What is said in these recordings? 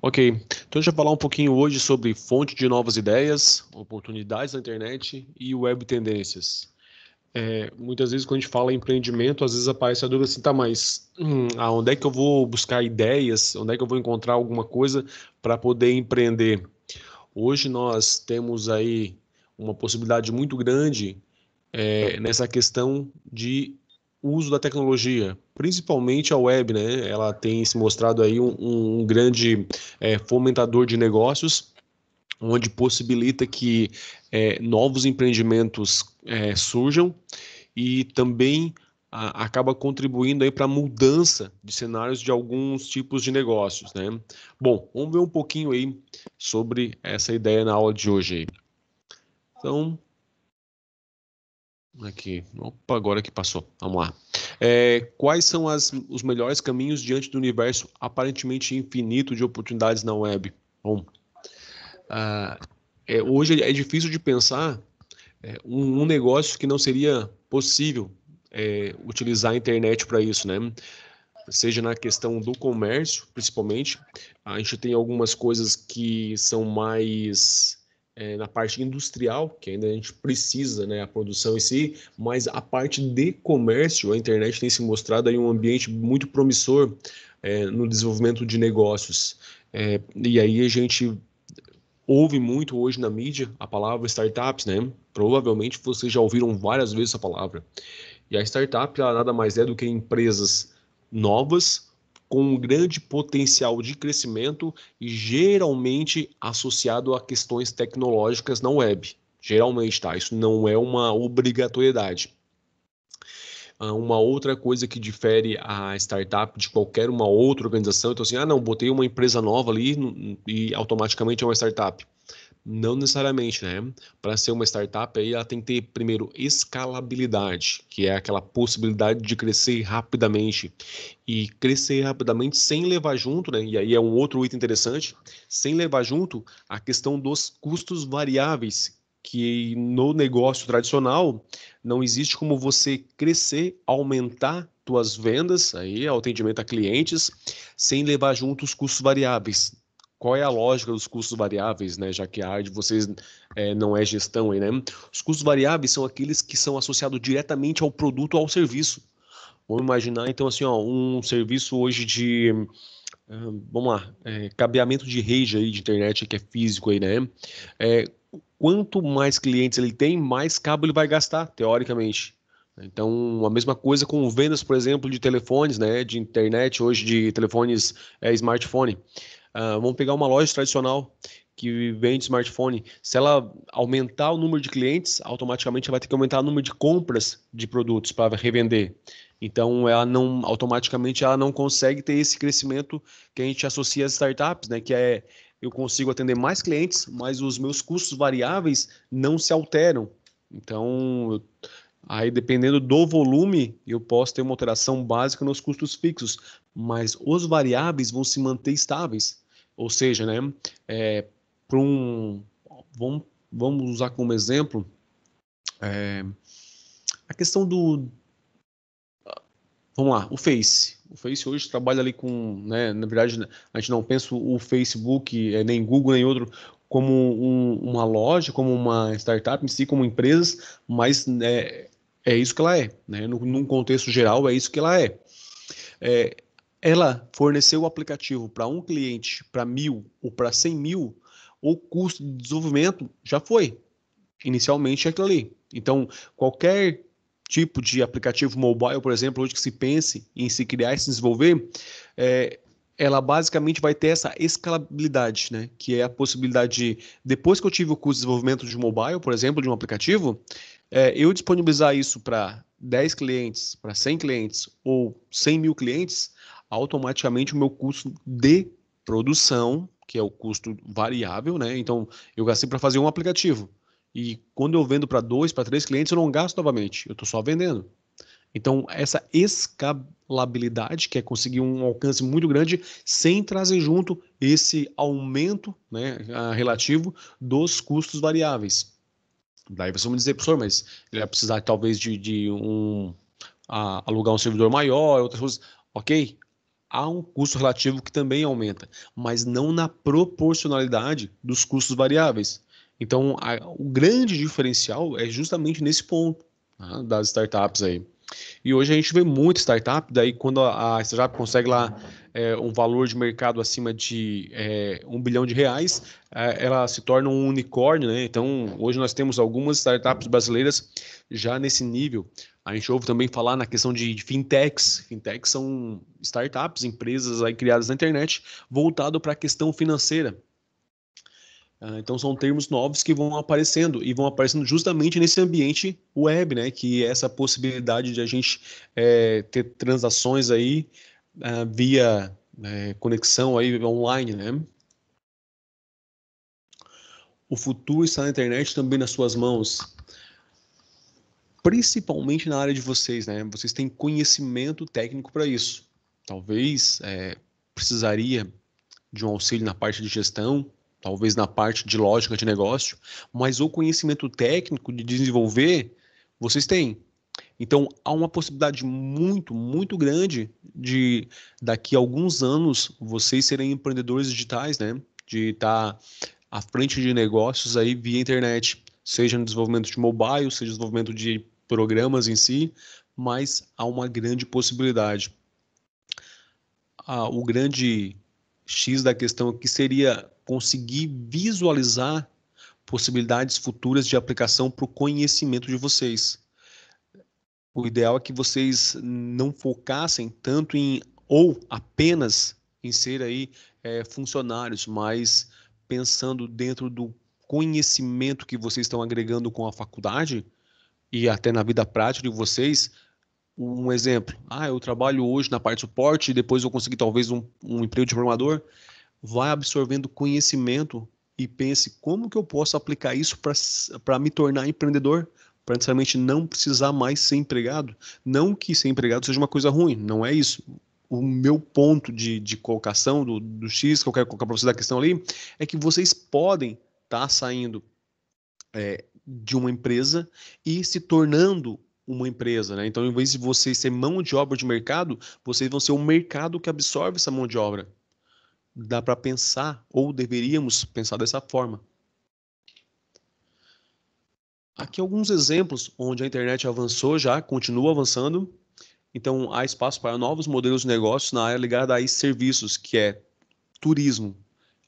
Ok, então a gente vai falar um pouquinho hoje sobre fonte de novas ideias, oportunidades na internet e web tendências. Muitas vezes quando a gente fala em empreendimento, às vezes aparece a dúvida assim, tá, mas onde é que eu vou buscar ideias? Onde é que eu vou encontrar alguma coisa para poder empreender? Hoje nós temos aí uma possibilidade muito grande nessa questão de uso da tecnologia, principalmente a web, né? Ela tem se mostrado aí um grande fomentador de negócios, onde possibilita que novos empreendimentos surjam e também acaba contribuindo aí para a mudança de cenários de alguns tipos de negócios, né? Bom, vamos ver um pouquinho aí sobre essa ideia na aula de hoje aí. Então, aqui, opa, agora que passou, vamos lá. Quais são os melhores caminhos diante do universo aparentemente infinito de oportunidades na web? Bom, ah, hoje é difícil de pensar um negócio que não seria possível utilizar a internet para isso, né? Seja na questão do comércio, principalmente, a gente tem algumas coisas que são mais na parte industrial, que ainda a gente precisa, né, a produção em si, mas a parte de comércio, a internet tem se mostrado aí um ambiente muito promissor no desenvolvimento de negócios. E aí a gente ouve muito hoje na mídia a palavra startups, né? Provavelmente vocês já ouviram várias vezes essa palavra. E a startup ela nada mais é do que empresas novas com um grande potencial de crescimento e geralmente associado a questões tecnológicas na web. Geralmente, tá? Isso não é uma obrigatoriedade. Uma outra coisa que difere a startup de qualquer uma outra organização, então assim, não, botei uma empresa nova ali e automaticamente é uma startup. Não necessariamente, né? Para ser uma startup, aí ela tem que ter primeiro escalabilidade, que é aquela possibilidade de crescer rapidamente. E crescer rapidamente sem levar junto, né? E aí é um outro item interessante, sem levar junto a questão dos custos variáveis, que no negócio tradicional não existe como você crescer, aumentar suas vendas, aí, o atendimento a clientes, sem levar junto os custos variáveis. Qual é a lógica dos custos variáveis, né? Já que a área de vocês não é gestão aí, né? Os custos variáveis são aqueles que são associados diretamente ao produto ou ao serviço. Vamos imaginar, então, assim, ó, um serviço hoje de, vamos lá, cabeamento de rede aí de internet que é físico aí, né? É, Quanto mais clientes ele tem, mais cabo ele vai gastar, teoricamente. Então, a mesma coisa com vendas, por exemplo, de telefones, né? De internet, hoje de telefones smartphone. Vamos pegar uma loja tradicional que vende smartphone. Se ela aumentar o número de clientes, automaticamente ela vai ter que aumentar o número de compras de produtos para revender. Então, ela não, automaticamente, ela não consegue ter esse crescimento que a gente associa às startups, né? Que é eu consigo atender mais clientes, mas os meus custos variáveis não se alteram. Então, aí dependendo do volume, eu posso ter uma alteração básica nos custos fixos, mas os variáveis vão se manter estáveis. Ou seja, né, para vamos, vamos usar como exemplo a questão do, vamos lá, o Face. O Face hoje trabalha ali com, né, na verdade, a gente não pensa o Facebook, nem Google, nem outro, como uma loja, como uma startup em si, como empresas, mas é isso que ela é, né? Num contexto geral, é isso que ela é. É, Ela forneceu o aplicativo para um cliente, para 1.000 ou para 100 mil, o custo de desenvolvimento já foi. Inicialmente é aquilo ali. Então, qualquer tipo de aplicativo mobile, por exemplo, hoje que se pense em se criar e se desenvolver, é, ela basicamente vai ter essa escalabilidade, né? Que é a possibilidade de, depois que eu tive o custo de desenvolvimento de mobile, por exemplo, de um aplicativo, eu disponibilizar isso para 10 clientes, para 100 clientes ou 100 mil clientes, automaticamente o meu custo de produção, que é o custo variável, né? Então, eu gastei para fazer um aplicativo. E quando eu vendo para dois, para três clientes, eu não gasto novamente, eu estou só vendendo. Então, essa escalabilidade, que é conseguir um alcance muito grande, sem trazer junto esse aumento, né, relativo dos custos variáveis. Daí você vai me dizer, professor, mas ele vai precisar talvez de alugar um servidor maior, outras coisas. Ok, há um custo relativo que também aumenta, mas não na proporcionalidade dos custos variáveis. Então, o grande diferencial é justamente nesse ponto, tá, das startups aí. E hoje a gente vê muita startup, daí quando a startup consegue lá um valor de mercado acima de R$ 1 bilhão, ela se torna um unicórnio, né? Então, hoje nós temos algumas startups brasileiras já nesse nível. A gente ouve também falar na questão de fintechs. Fintechs são startups, empresas aí criadas na internet, voltado para a questão financeira. Então são termos novos que vão aparecendo e vão aparecendo justamente nesse ambiente web, né? Que é essa possibilidade de a gente ter transações aí via conexão aí online, né? O futuro está na internet também nas suas mãos, principalmente na área de vocês, né? Vocês têm conhecimento técnico para isso. Talvez precisaria de um auxílio na parte de gestão, talvez na parte de lógica de negócio, mas o conhecimento técnico de desenvolver, vocês têm. Então, há uma possibilidade muito, muito grande de, daqui a alguns anos, vocês serem empreendedores digitais, né? De estar à frente de negócios aí via internet, seja no desenvolvimento de mobile, seja no desenvolvimento de programas em si, mas há uma grande possibilidade. O grande X da questão aqui seria conseguir visualizar possibilidades futuras de aplicação para o conhecimento de vocês. O ideal é que vocês não focassem tanto em ou apenas em ser aí funcionários, mas pensando dentro do conhecimento que vocês estão agregando com a faculdade e até na vida prática de vocês. Um exemplo, eu trabalho hoje na parte de suporte e depois eu consegui talvez um emprego de programador. Vai absorvendo conhecimento e pense como que eu posso aplicar isso para me tornar empreendedor, para necessariamente não precisar mais ser empregado. Não que ser empregado seja uma coisa ruim, não é isso. O meu ponto de colocação do X que eu quero colocar para vocês da questão ali é que vocês podem estar saindo de uma empresa e se tornando uma empresa, né? Então, em vez de vocês ser mão de obra de mercado, vocês vão ser o mercado que absorve essa mão de obra. Dá para pensar, ou deveríamos pensar dessa forma. Aqui alguns exemplos onde a internet avançou já, continua avançando. Então, há espaço para novos modelos de negócios na área ligada a esses serviços, que é turismo.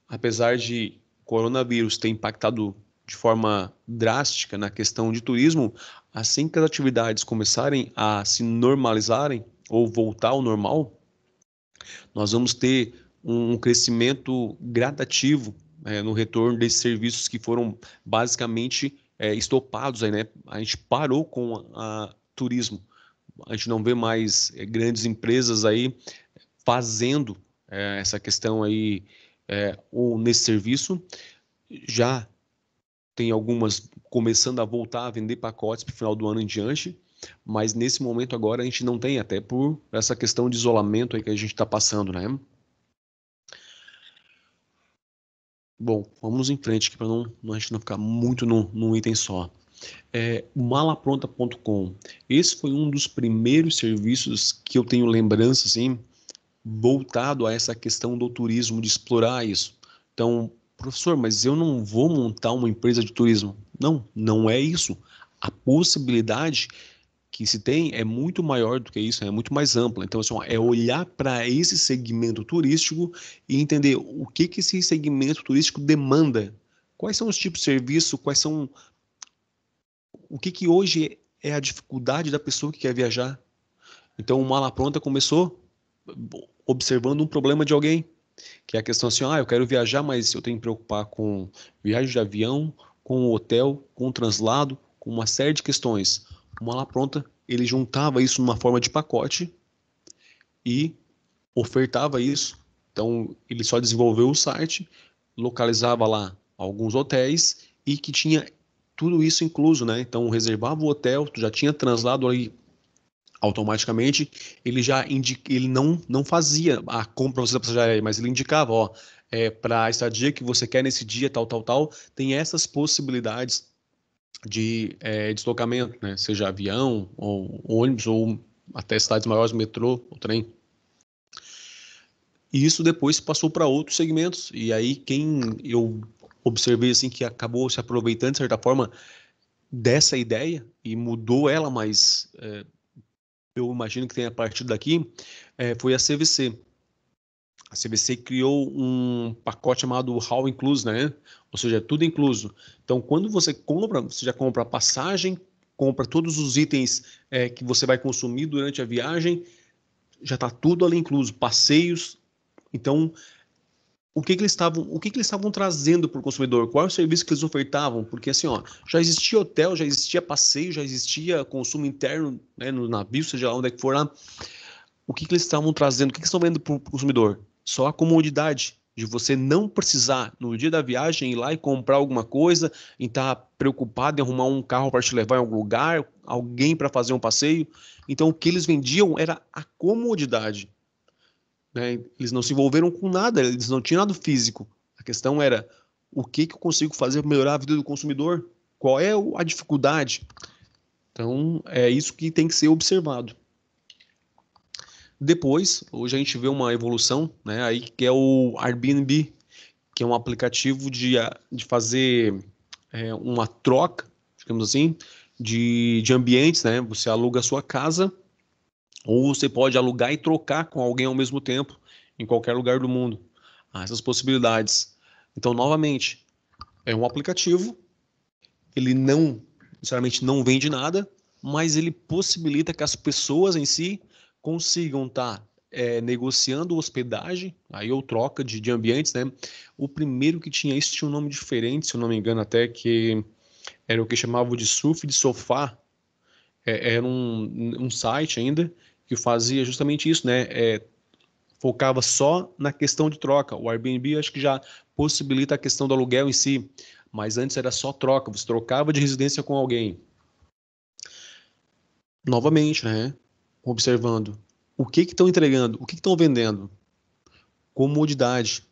Apesar de o coronavírus ter impactado de forma drástica na questão de turismo, assim que as atividades começarem a se normalizarem ou voltar ao normal, nós vamos ter um crescimento gradativo no retorno desses serviços que foram basicamente estopados aí, né? A gente parou com a turismo. A gente não vê mais grandes empresas aí fazendo essa questão aí ou nesse serviço. Já tem algumas começando a voltar a vender pacotes para o final do ano em diante, mas nesse momento agora a gente não tem, até por essa questão de isolamento aí que a gente está passando, né? Bom, vamos em frente aqui para a gente não ficar muito num item só. Malapronta.com. Esse foi um dos primeiros serviços que eu tenho lembrança, assim, voltado a essa questão do turismo, de explorar isso. Então, professor, mas eu não vou montar uma empresa de turismo. Não, não é isso. A possibilidade que se tem é muito maior do que isso, é muito mais ampla. Então, assim, é olhar para esse segmento turístico e entender o que esse segmento turístico demanda. Quais são os tipos de serviço, o que hoje é a dificuldade da pessoa que quer viajar. Então, o Mala Pronta começou observando um problema de alguém, que é a questão assim, eu quero viajar, mas eu tenho que me preocupar com viagem de avião, com o hotel, com o translado, com uma série de questões. O Mala Pronta, ele juntava isso numa forma de pacote e ofertava isso. Então, ele só desenvolveu o site, localizava lá alguns hotéis e que tinha tudo isso incluso, né? Então, reservava o hotel, tu já tinha translado ali automaticamente, ele não fazia a compra você da passagem aérea, mas ele indicava, para a estadia que você quer nesse dia, tal, tal, tal, tem essas possibilidades de deslocamento, né? Seja avião, ou ônibus, ou até cidades maiores, metrô, ou trem. E isso depois passou para outros segmentos. E aí quem eu observei assim que acabou se aproveitando de certa forma dessa ideia e mudou ela, mas eu imagino que tenha a partir daqui, foi a CVC. A CVC criou um pacote chamado All Inclusive, né? Ou seja, tudo incluso. Então, quando você compra, você já compra a passagem, compra todos os itens que você vai consumir durante a viagem, já está tudo ali incluso, passeios. Então, o que eles estavam trazendo para o consumidor? Qual é o serviço que eles ofertavam? Porque assim, ó, já existia hotel, já existia passeio, já existia consumo interno, né, no navio, seja lá onde é que for lá. O que eles estavam trazendo? O que eles estão vendo para o consumidor? Só a comodidade de você não precisar, no dia da viagem, ir lá e comprar alguma coisa, e estar preocupado em arrumar um carro para te levar em algum lugar, alguém para fazer um passeio. Então, o que eles vendiam era a comodidade, né? Eles não se envolveram com nada, eles não tinham nada físico. A questão era o que eu consigo fazer para melhorar a vida do consumidor? Qual é a dificuldade? Então, é isso que tem que ser observado. Depois, hoje a gente vê uma evolução, né, aí que é o Airbnb, que é um aplicativo de fazer uma troca, digamos assim, de ambientes, né? Você aluga a sua casa ou você pode alugar e trocar com alguém ao mesmo tempo em qualquer lugar do mundo. Há essas possibilidades. Então, novamente, é um aplicativo, ele não, necessariamente não vende nada, mas ele possibilita que as pessoas em si consigam estar negociando hospedagem, aí ou troca de ambientes, né? O primeiro que tinha isso tinha um nome diferente, se eu não me engano, até que era o que chamavam de surf de sofá. Era um site ainda que fazia justamente isso, né? Focava só na questão de troca. O Airbnb acho que já possibilita a questão do aluguel em si, mas antes era só troca, você trocava de residência com alguém. Novamente, né? Observando o que estão entregando, o que estão vendendo, comodidade.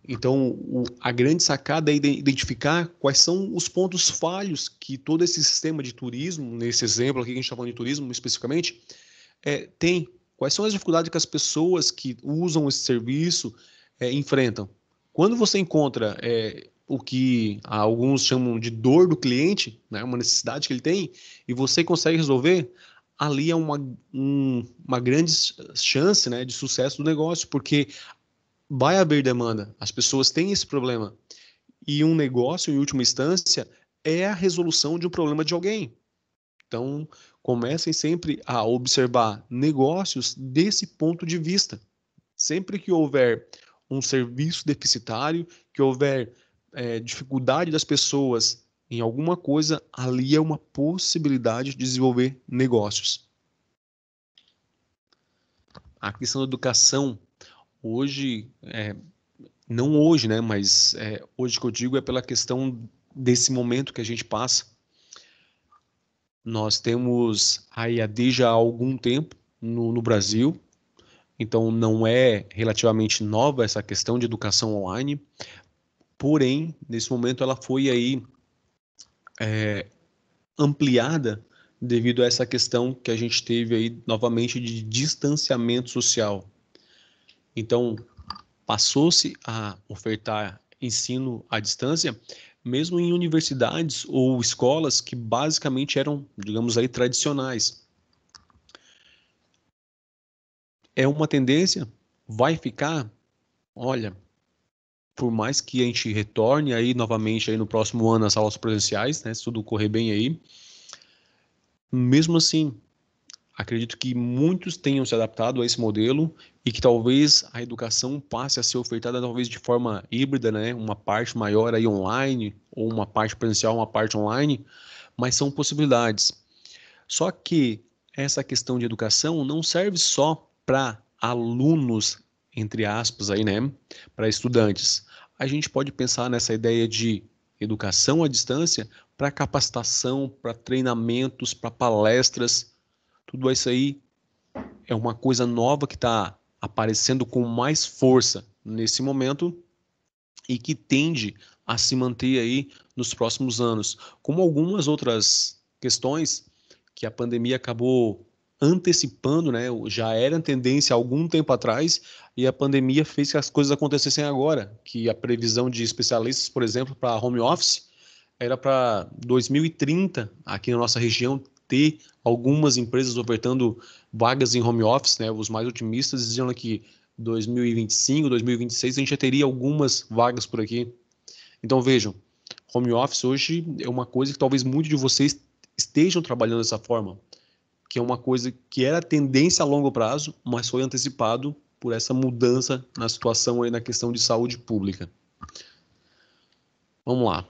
Então, a grande sacada é identificar quais são os pontos falhos que todo esse sistema de turismo, nesse exemplo aqui que a gente está falando de turismo especificamente, tem. Quais são as dificuldades que as pessoas que usam esse serviço enfrentam? Quando você encontra o que alguns chamam de dor do cliente, né, uma necessidade que ele tem, e você consegue resolver, ali é uma grande chance, né, de sucesso do negócio, porque vai haver demanda, as pessoas têm esse problema. E um negócio, em última instância, é a resolução de um problema de alguém. Então, comecem sempre a observar negócios desse ponto de vista. Sempre que houver um serviço deficitário, que houver dificuldade das pessoas em alguma coisa, ali é uma possibilidade de desenvolver negócios. A questão da educação, hoje, não hoje, né, mas hoje que eu digo é pela questão desse momento que a gente passa. Nós temos a EAD já há algum tempo no Brasil, então não é relativamente nova essa questão de educação online, porém, nesse momento ela foi aí ampliada devido a essa questão que a gente teve aí novamente de distanciamento social. Então, passou-se a ofertar ensino à distância, mesmo em universidades ou escolas que basicamente eram, digamos aí, tradicionais. É uma tendência? Vai ficar? Olha, por mais que a gente retorne aí novamente aí no próximo ano às aulas presenciais, né, se tudo correr bem aí, mesmo assim, acredito que muitos tenham se adaptado a esse modelo e que talvez a educação passe a ser ofertada talvez de forma híbrida, né, uma parte maior aí online ou uma parte presencial, uma parte online, mas são possibilidades. Só que essa questão de educação não serve só para alunos, entre aspas, aí, né, para estudantes. A gente pode pensar nessa ideia de educação à distância para capacitação, para treinamentos, para palestras. Tudo isso aí é uma coisa nova que está aparecendo com mais força nesse momento e que tende a se manter aí nos próximos anos, como algumas outras questões que a pandemia acabou antecipando, né? Já era tendência há algum tempo atrás, e a pandemia fez que as coisas acontecessem agora, que a previsão de especialistas, por exemplo, para home office, era para 2030, aqui na nossa região, ter algumas empresas ofertando vagas em home office, né? Os mais otimistas diziam que 2025, 2026, a gente já teria algumas vagas por aqui. Então, vejam, home office hoje é uma coisa que talvez muitos de vocês estejam trabalhando dessa forma, que é uma coisa que era tendência a longo prazo, mas foi antecipado por essa mudança na situação aí na questão de saúde pública. Vamos lá.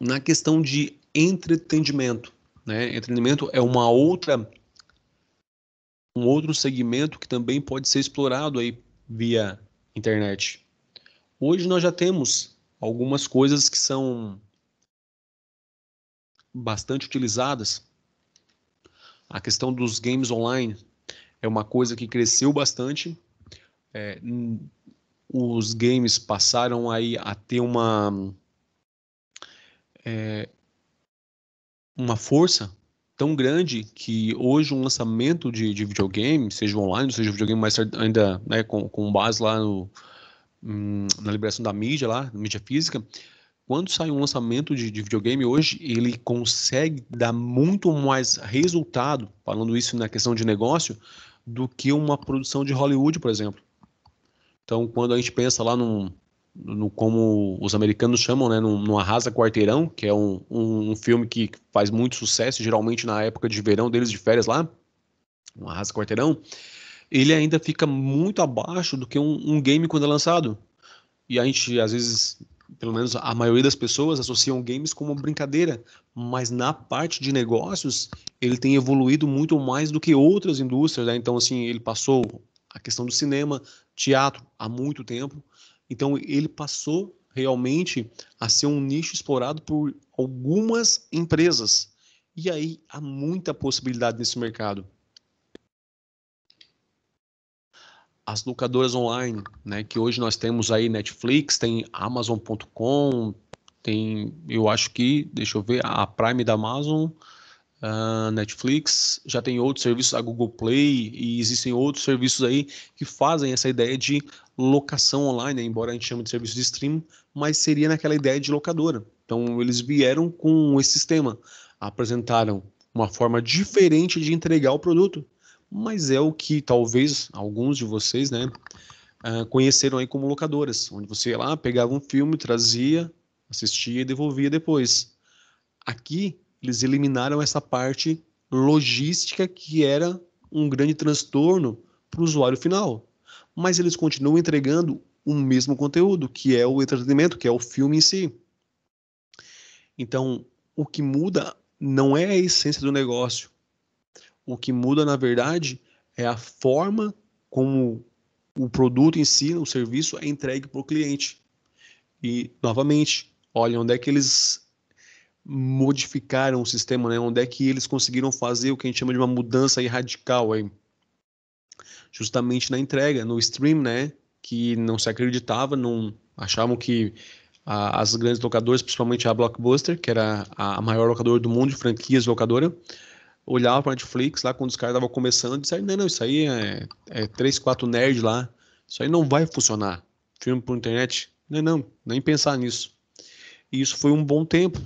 Na questão de entretenimento, né? Entretenimento é um outro segmento que também pode ser explorado aí via internet. Hoje nós já temos algumas coisas que são bastante utilizadas. A questão dos games online é uma coisa que cresceu bastante. Os games passaram aí a ter uma força tão grande que hoje um lançamento de videogame, seja online, seja videogame mais ainda, né, com base lá na liberação da mídia lá, mídia física, quando sai um lançamento de videogame hoje, ele consegue dar muito mais resultado, falando isso na questão de negócio, do que uma produção de Hollywood, por exemplo. Então, quando a gente pensa lá no como os americanos chamam, né, no Arrasa Quarteirão, que é um filme que faz muito sucesso, geralmente na época de verão deles, de férias lá, um Arrasa Quarteirão, ele ainda fica muito abaixo do que um game quando é lançado. E a gente, às vezes, pelo menos a maioria das pessoas associam games como brincadeira, mas na parte de negócios, ele tem evoluído muito mais do que outras indústrias, né? Então, assim, ele passou a questão do cinema, teatro, há muito tempo. Então, ele passou realmente a ser um nicho explorado por algumas empresas. E aí, há muita possibilidade nesse mercado. As locadoras online, né, que hoje nós temos aí Netflix, tem Amazon.com, tem, eu acho que, deixa eu ver, a Prime da Amazon, Netflix, já tem outros serviços, a Google Play, e existem outros serviços aí que fazem essa ideia de locação online, né, embora a gente chame de serviço de streaming, mas seria naquela ideia de locadora. Então, eles vieram com esse sistema, apresentaram uma forma diferente de entregar o produto, mas é o que talvez alguns de vocês, né, conheceram aí como locadoras, onde você ia lá, pegava um filme, trazia, assistia e devolvia depois. Aqui, eles eliminaram essa parte logística que era um grande transtorno para o usuário final. Mas eles continuam entregando o mesmo conteúdo, que é o entretenimento, que é o filme em si. Então, o que muda não é a essência do negócio. O que muda, na verdade, é a forma como o produto em si, o serviço, é entregue para o cliente. E, novamente, olha onde é que eles modificaram o sistema, né? Onde é que eles conseguiram fazer o que a gente chama de uma mudança aí radical aí. Justamente na entrega, no stream, né? Que não se acreditava, não achavam que as grandes locadoras, principalmente a Blockbuster, que era a maior locadora do mundo de franquias locadora, olhava para a Netflix lá quando os caras estavam começando e disseram, não, isso aí é 3, 4 nerds lá, isso aí não vai funcionar. Filme por internet, não, nem pensar nisso. E isso foi um bom tempo.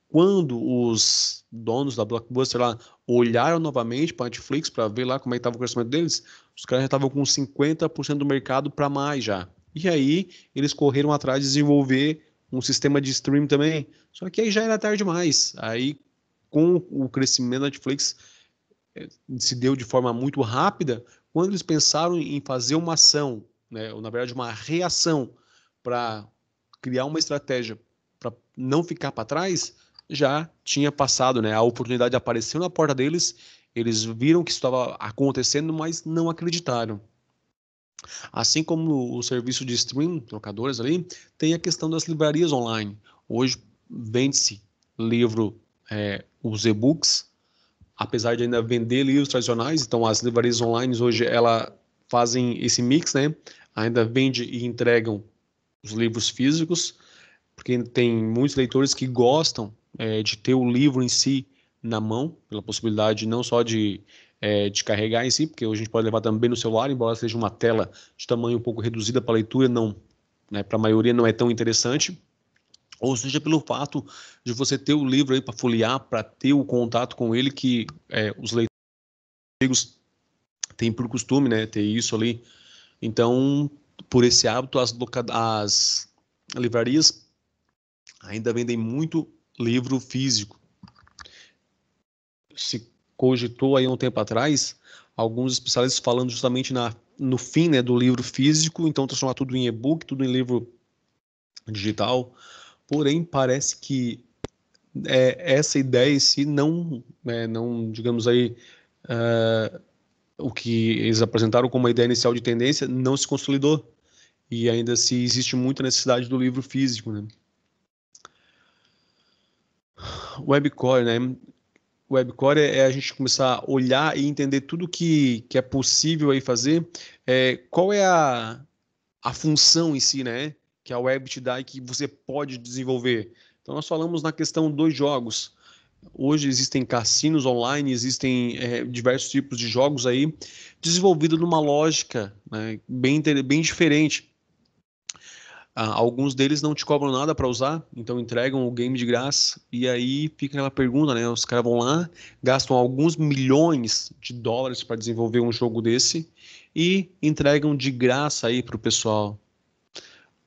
Quando os donos da Blockbuster lá olharam novamente para a Netflix para ver lá como é que estava o crescimento deles, os caras já estavam com 50% do mercado para mais já. E aí eles correram atrás de desenvolver um sistema de streaming também. Só que aí já era tarde demais. Aí com o crescimento da Netflix se deu de forma muito rápida, quando eles pensaram em fazer uma ação, né, ou na verdade uma reação para criar uma estratégia para não ficar para trás, já tinha passado, né? A oportunidade apareceu na porta deles, eles viram que isso estava acontecendo, mas não acreditaram. Assim como o serviço de streaming, locadores ali, tem a questão das livrarias online. Hoje vende-se livro, os e-books, apesar de ainda vender livros tradicionais, então as livrarias online hoje ela fazem esse mix, né? Ainda vende e entregam os livros físicos, porque tem muitos leitores que gostam de ter o livro em si na mão, pela possibilidade não só de de carregar em si, porque hoje a gente pode levar também no celular, embora seja uma tela de tamanho um pouco reduzida para leitura, não, né, para a maioria não é tão interessante. Ou seja, pelo fato de você ter o livro aí para folhear, para ter o contato com ele, que os leitores têm por costume, né, ter isso ali. Então, por esse hábito, as livrarias ainda vendem muito livro físico. Se cogitou aí um tempo atrás, alguns especialistas falando justamente no fim, né, do livro físico, então transformar tudo em e-book, tudo em livro digital. Porém, parece que essa ideia em si não, digamos aí, o que eles apresentaram como uma ideia inicial de tendência não se consolidou. E ainda se existe muita necessidade do livro físico, né? Webcore, né? Webcore é a gente começar a olhar e entender tudo que é possível aí fazer. Qual é a função em si, né? Que a web te dá e que você pode desenvolver. Então, nós falamos na questão dos jogos. Hoje existem cassinos online, existem diversos tipos de jogos aí, desenvolvidos numa lógica, né, bem diferente. Alguns deles não te cobram nada para usar, então entregam o game de graça. E aí fica aquela pergunta, né? Os caras vão lá, gastam alguns milhões de dólares para desenvolver um jogo desse e entregam de graça aí para o pessoal.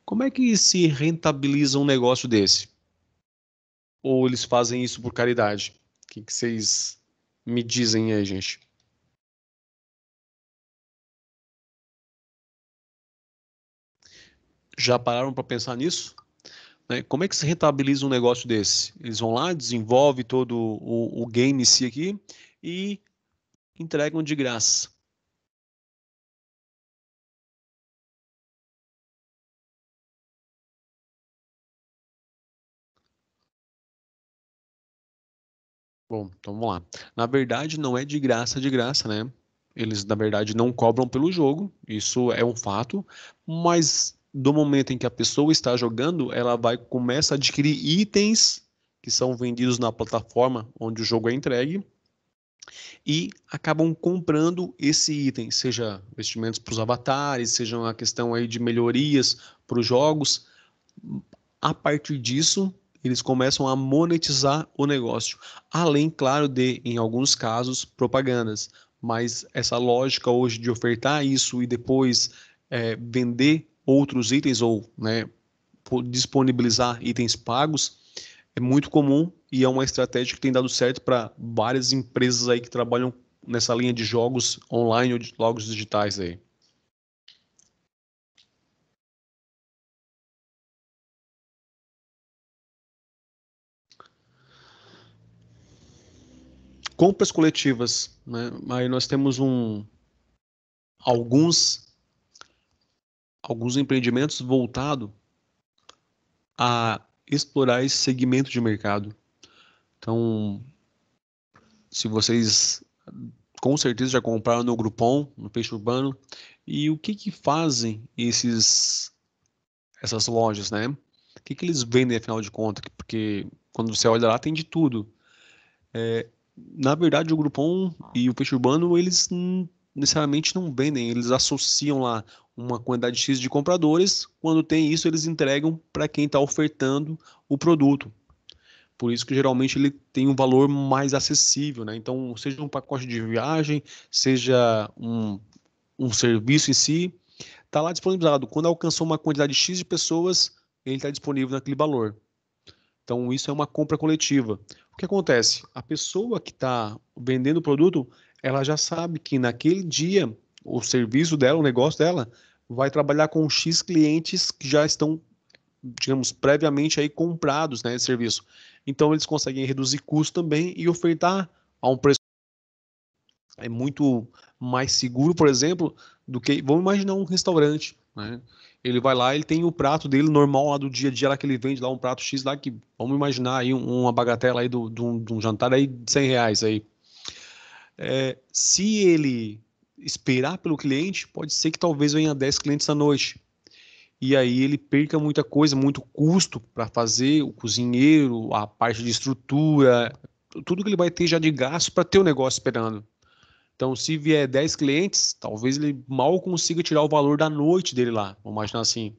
Como é que se rentabiliza um negócio desse? Ou eles fazem isso por caridade? O que vocês me dizem aí, gente? Já pararam para pensar nisso? Né? Como é que se rentabiliza um negócio desse? Eles vão lá, desenvolvem todo o game em si aqui e entregam de graça. Bom, então vamos lá. Na verdade, não é de graça, né? Eles, na verdade, não cobram pelo jogo, isso é um fato, mas do momento em que a pessoa está jogando, ela começa a adquirir itens que são vendidos na plataforma onde o jogo é entregue e acabam comprando esse item, seja vestimentos para os avatares, seja uma questão aí de melhorias para os jogos. A partir disso, eles começam a monetizar o negócio, além, claro, de, em alguns casos, propagandas. Mas essa lógica hoje de ofertar isso e depois vender outros itens ou, né, disponibilizar itens pagos é muito comum e é uma estratégia que tem dado certo para várias empresas aí que trabalham nessa linha de jogos online ou de jogos digitais aí. Compras coletivas, né? Aí nós temos alguns alguns empreendimentos voltados a explorar esse segmento de mercado. Então, se vocês com certeza já compraram no Groupon, no Peixe Urbano, e o que que fazem essas lojas, né? O que que eles vendem afinal de contas? Porque quando você olha lá tem de tudo. Na verdade, o Groupon e o Peixe Urbano, eles necessariamente não vendem, eles associam lá uma quantidade X de compradores, quando tem isso, eles entregam para quem está ofertando o produto. Por isso que geralmente ele tem um valor mais acessível, né? Então, seja um pacote de viagem, seja um serviço em si, está lá disponibilizado. Quando alcançou uma quantidade X de pessoas, ele está disponível naquele valor. Então, isso é uma compra coletiva. O que acontece? A pessoa que está vendendo o produto, ela já sabe que naquele dia o serviço dela, o negócio dela, vai trabalhar com X clientes que já estão, digamos, previamente aí comprados, né, esse serviço. Então, eles conseguem reduzir custo também e ofertar a um preço muito mais seguro, por exemplo, do que, vamos imaginar um restaurante, né? Ele vai lá, ele tem o prato dele normal lá do dia a dia, lá que ele vende lá um prato X lá, que vamos imaginar aí uma bagatela aí de um jantar aí de R$ 100 aí. Se ele esperar pelo cliente, pode ser que talvez venha 10 clientes à noite. E aí ele perca muita coisa, muito custo para fazer o cozinheiro, a parte de estrutura, tudo que ele vai ter já de gasto para ter o negócio esperando. Então, se vier 10 clientes, talvez ele mal consiga tirar o valor da noite dele lá, vamos imaginar assim.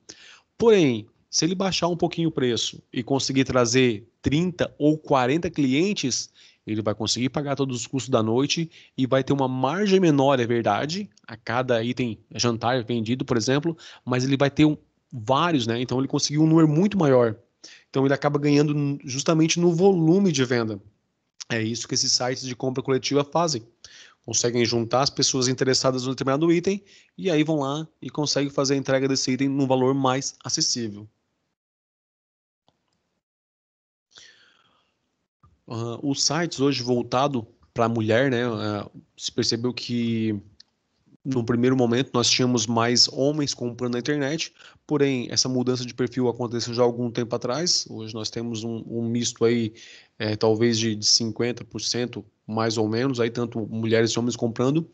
Porém, se ele baixar um pouquinho o preço e conseguir trazer 30 ou 40 clientes, ele vai conseguir pagar todos os custos da noite e vai ter uma margem menor, é verdade, a cada item jantar vendido, por exemplo, mas ele vai ter vários, né? Então ele conseguiu um número muito maior. Então ele acaba ganhando justamente no volume de venda. É isso que esses sites de compra coletiva fazem. Conseguem juntar as pessoas interessadas no determinado item e aí vão lá e conseguem fazer a entrega desse item num valor mais acessível. Os sites hoje voltado para a mulher, né? Se percebeu que no primeiro momento nós tínhamos mais homens comprando na internet, porém essa mudança de perfil aconteceu já há algum tempo atrás. Hoje nós temos um misto aí, talvez de 50% mais ou menos, aí tanto mulheres e homens comprando,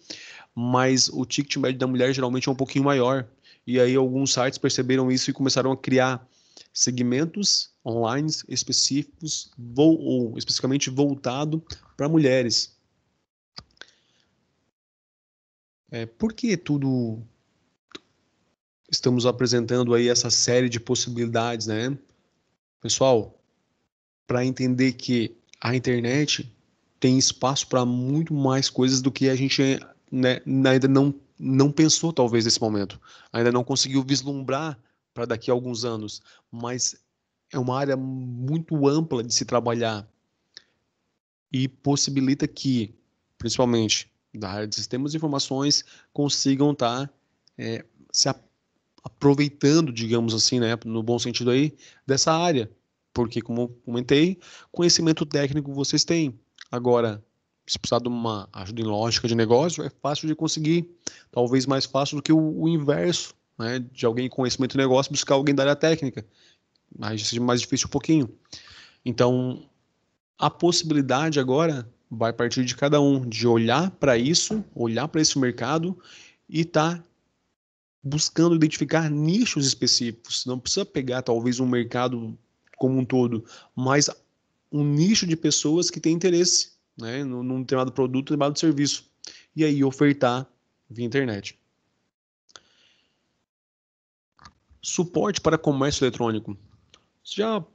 mas o ticket médio da mulher geralmente é um pouquinho maior. E aí alguns sites perceberam isso e começaram a criar segmentos online específicos ou especificamente voltado para mulheres. Por que tudo estamos apresentando aí essa série de possibilidades, né? Pessoal, para entender que a internet tem espaço para muito mais coisas do que a gente, né, ainda não pensou, talvez, nesse momento. Ainda não conseguiu vislumbrar para daqui a alguns anos. Mas é uma área muito ampla de se trabalhar e possibilita que, principalmente da área de sistemas de informações, consigam estar se aproveitando, digamos assim, né, no bom sentido aí, dessa área. Porque, como eu comentei, conhecimento técnico vocês têm. Agora, se precisar de uma ajuda em lógica de negócio, é fácil de conseguir. Talvez mais fácil do que o inverso, né, de alguém com conhecimento de negócio buscar alguém da área técnica. Mas seja mais difícil um pouquinho. Então, a possibilidade agora vai partir de cada um, de olhar para isso, olhar para esse mercado e estar buscando identificar nichos específicos. Não precisa pegar talvez um mercado como um todo, mas um nicho de pessoas que têm interesse, né, num determinado produto, determinado serviço. E aí ofertar via internet. Suporte para comércio eletrônico. Vocês já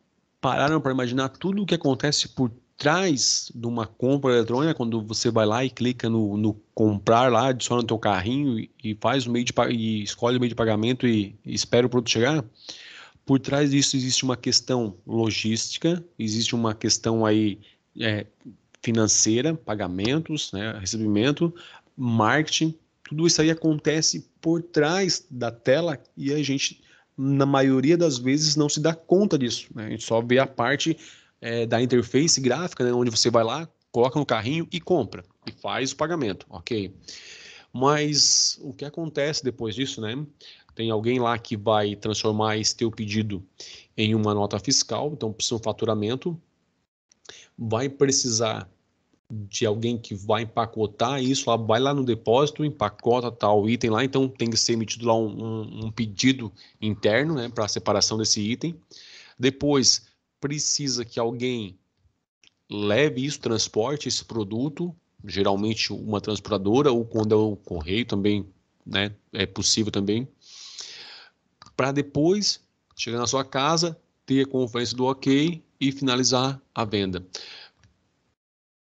pararam para imaginar tudo o que acontece por trás de uma compra eletrônica, quando você vai lá e clica no comprar lá, adiciona no teu carrinho e faz o meio de e escolhe o meio de pagamento e espera o produto chegar? Por trás disso existe uma questão logística, existe uma questão aí é, financeira, pagamentos, né, recebimento, marketing, tudo isso aí acontece por trás da tela e a gente, na maioria das vezes, não se dá conta disso, né? A gente só vê a parte da interface gráfica, né, onde você vai lá, coloca no carrinho e compra, e faz o pagamento, ok? Mas o que acontece depois disso, né? Tem alguém lá que vai transformar esse teu pedido em uma nota fiscal, então precisa um faturamento, vai precisar de alguém que vai empacotar isso, lá, vai lá no depósito, empacota tal item lá, então tem que ser emitido lá um pedido interno, né, para a separação desse item. Depois precisa que alguém leve isso, transporte esse produto, geralmente uma transportadora ou quando é o correio também, né, é possível também, para depois chegar na sua casa, ter a conferência do ok e finalizar a venda.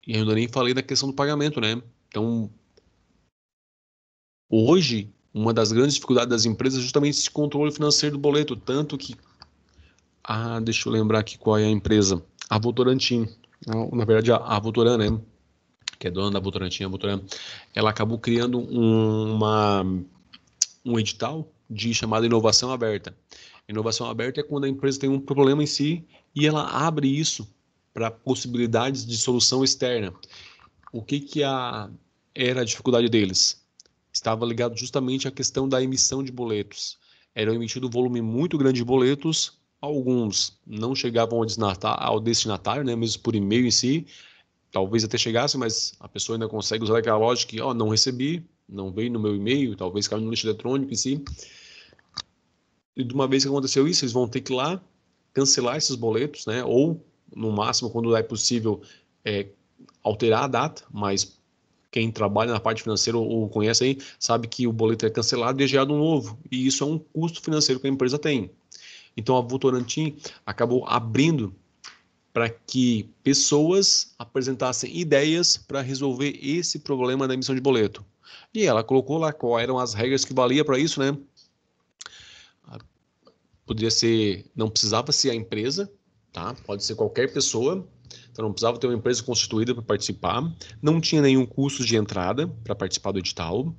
E eu ainda nem falei da questão do pagamento, né? Então, hoje, uma das grandes dificuldades das empresas é justamente esse controle financeiro do boleto, tanto que, deixa eu lembrar aqui qual é a empresa, a Votorantim, na verdade a Votoran, né? Que é dona da Votorantim, a Votoran, ela acabou criando um edital de chamada inovação aberta. Inovação aberta é quando a empresa tem um problema em si e ela abre isso para possibilidades de solução externa. O que era a dificuldade deles? Estava ligado justamente à questão da emissão de boletos. Era emitido um volume muito grande de boletos, alguns não chegavam ao destinatário, né, mesmo por e-mail em si, talvez até chegasse, mas a pessoa ainda consegue usar aquela lógica que, não recebi, não veio no meu e-mail, talvez caiu no lixo eletrônico em si. E de uma vez que aconteceu isso, eles vão ter que ir lá cancelar esses boletos, né, ou no máximo, quando é possível, alterar a data, mas quem trabalha na parte financeira ou conhece aí, sabe que o boleto é cancelado e é gerado um novo. E isso é um custo financeiro que a empresa tem. Então, a Votorantim acabou abrindo para que pessoas apresentassem ideias para resolver esse problema da emissão de boleto. E ela colocou lá quais eram as regras que valia para isso, né? Poderia ser, não precisava ser a empresa, tá? Pode ser qualquer pessoa. Então não precisava ter uma empresa constituída para participar. Não tinha nenhum custo de entrada para participar do edital.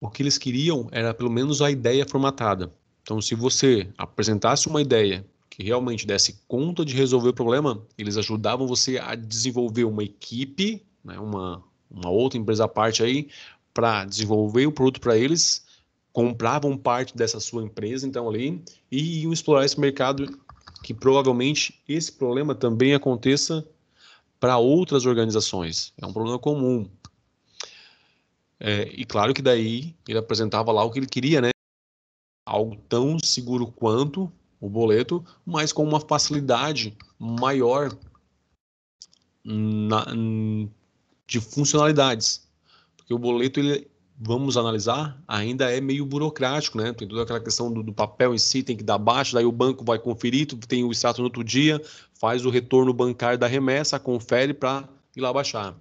O que eles queriam era pelo menos a ideia formatada. Então, se você apresentasse uma ideia que realmente desse conta de resolver o problema, eles ajudavam você a desenvolver uma equipe, né, uma outra empresa à parte aí, para desenvolver o produto para eles, compravam parte dessa sua empresa, então ali, e iam explorar esse mercado, que provavelmente esse problema também aconteça para outras organizações. É um problema comum. E claro que daí ele apresentava lá o que ele queria, né? Algo tão seguro quanto o boleto, mas com uma facilidade maior na, de funcionalidades. Porque o boleto, ele, vamos analisar, ainda é meio burocrático, né? Tem toda aquela questão do papel em si, tem que dar baixa, daí o banco vai conferir, tu tem o extrato no outro dia, faz o retorno bancário da remessa, confere para ir lá baixar.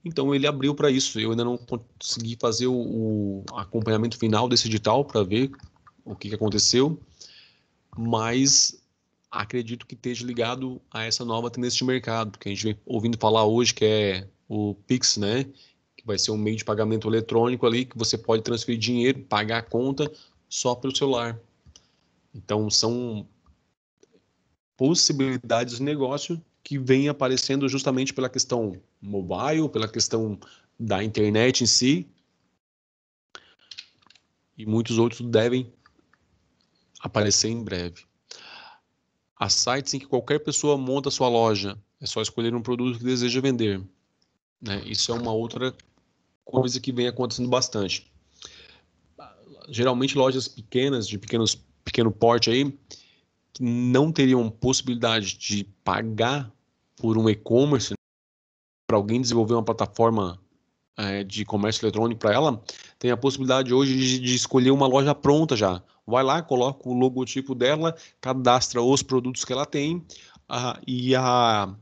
Então ele abriu para isso. Eu ainda não consegui fazer o acompanhamento final desse edital para ver o que aconteceu, mas acredito que esteja ligado a essa nova tendência de mercado, porque a gente vem ouvindo falar hoje que é o Pix, né? Que vai ser um meio de pagamento eletrônico ali, que você pode transferir dinheiro, pagar a conta só pelo celular. Então são possibilidades de negócio que vêm aparecendo justamente pela questão mobile, pela questão da internet em si, e muitos outros devem aparecer em breve. Há sites em que qualquer pessoa monta sua loja, é só escolher um produto que deseja vender, né? Isso é uma outra coisa que vem acontecendo bastante. Geralmente lojas pequenas, de pequeno porte aí, que não teriam possibilidade de pagar por um e-commerce, para alguém desenvolver uma plataforma de comércio eletrônico para ela, tem a possibilidade hoje de escolher uma loja pronta já. Vai lá, coloca o logotipo dela, cadastra os produtos que ela tem, e a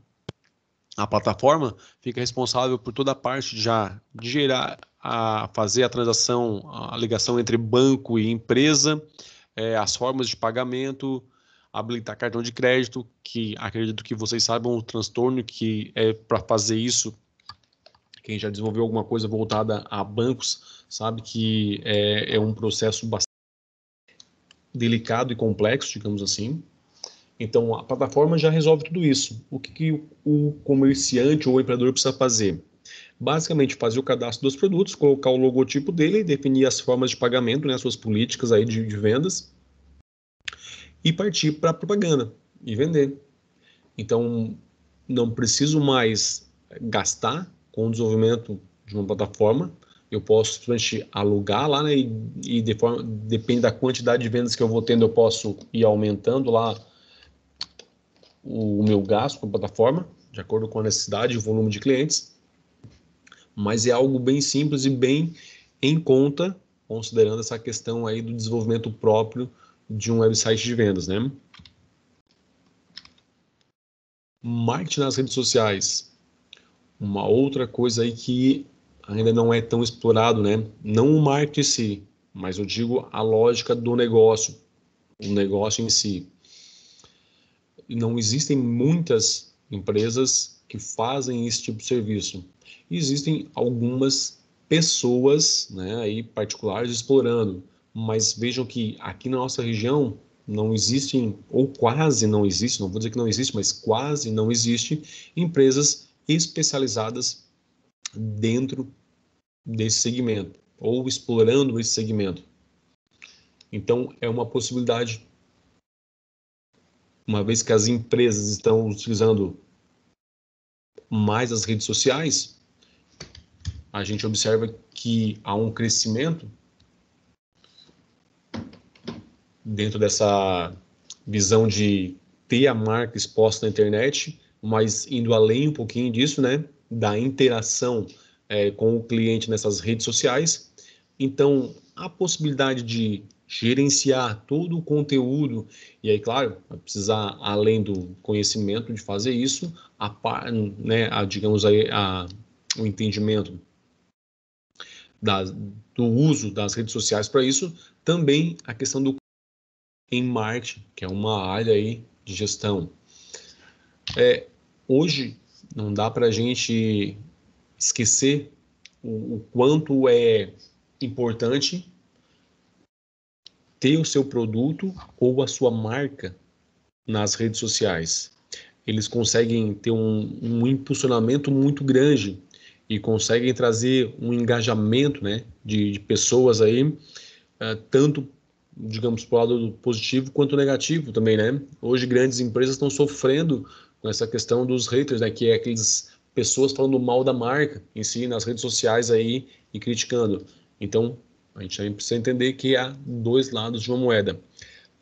plataforma fica responsável por toda a parte já de gerar, fazer a transação, a ligação entre banco e empresa, as formas de pagamento, habilitar cartão de crédito, que acredito que vocês saibam o transtorno que é para fazer isso. Quem já desenvolveu alguma coisa voltada a bancos sabe que é um processo bastante delicado e complexo, digamos assim. Então, a plataforma já resolve tudo isso. O que o comerciante ou o empreendedor precisa fazer? Basicamente, fazer o cadastro dos produtos, colocar o logotipo dele, definir as formas de pagamento, né, as suas políticas aí de vendas, e partir para a propaganda e vender. Então, não preciso mais gastar com o desenvolvimento de uma plataforma. Eu posso simplesmente alugar lá, né, e depende da quantidade de vendas que eu vou tendo, eu posso ir aumentando lá o meu gasto com a plataforma, de acordo com a necessidade e o volume de clientes. Mas é algo bem simples e bem em conta, considerando essa questão aí do desenvolvimento próprio de um website de vendas, né? Marketing nas redes sociais. Uma outra coisa aí que ainda não é tão explorado, né? Não o marketing em si, mas eu digo a lógica do negócio, o negócio em si. Não existem muitas empresas que fazem esse tipo de serviço. Existem algumas pessoas, né, aí particulares explorando, mas vejam que aqui na nossa região não existem, ou quase não existe, não vou dizer que não existe, mas quase não existe empresas especializadas dentro desse segmento, ou explorando esse segmento. Então, é uma possibilidade, uma vez que as empresas estão utilizando mais as redes sociais, a gente observa que há um crescimento dentro dessa visão de ter a marca exposta na internet, mas indo além um pouquinho disso, né? da interação com o cliente nessas redes sociais. Então, a possibilidade de gerenciar todo o conteúdo, e aí, claro, vai precisar, além do conhecimento de fazer isso, digamos aí, o entendimento do uso das redes sociais para isso, também a questão do em marketing, que é uma área aí de gestão. Hoje, não dá para a gente esquecer o quanto é importante ter o seu produto ou a sua marca nas redes sociais. Eles conseguem ter um impulsionamento muito grande e conseguem trazer um engajamento, né, de pessoas aí, tanto, digamos, para o lado positivo quanto negativo também, né? Hoje grandes empresas estão sofrendo com essa questão dos haters, né, que é aquelas pessoas falando mal da marca em si nas redes sociais aí e criticando. Então, a gente também precisa entender que há dois lados de uma moeda.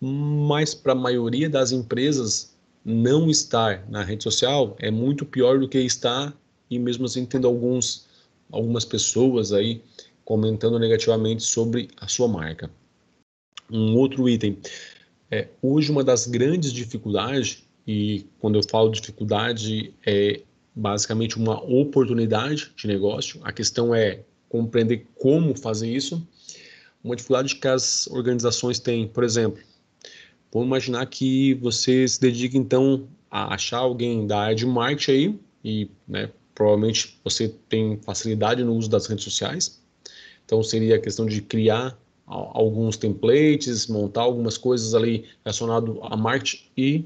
Mas para a maioria das empresas, não estar na rede social é muito pior do que estar, e mesmo assim tendo algumas pessoas aí comentando negativamente sobre a sua marca. Um outro item, hoje uma das grandes dificuldades, e quando eu falo dificuldade é basicamente uma oportunidade de negócio, a questão é compreender como fazer isso. Uma dificuldade que as organizações têm, por exemplo, vamos imaginar que você se dedica, então, a achar alguém da área de marketing aí, e, né, provavelmente você tem facilidade no uso das redes sociais. Então, seria a questão de criar alguns templates, montar algumas coisas ali relacionado a marketing e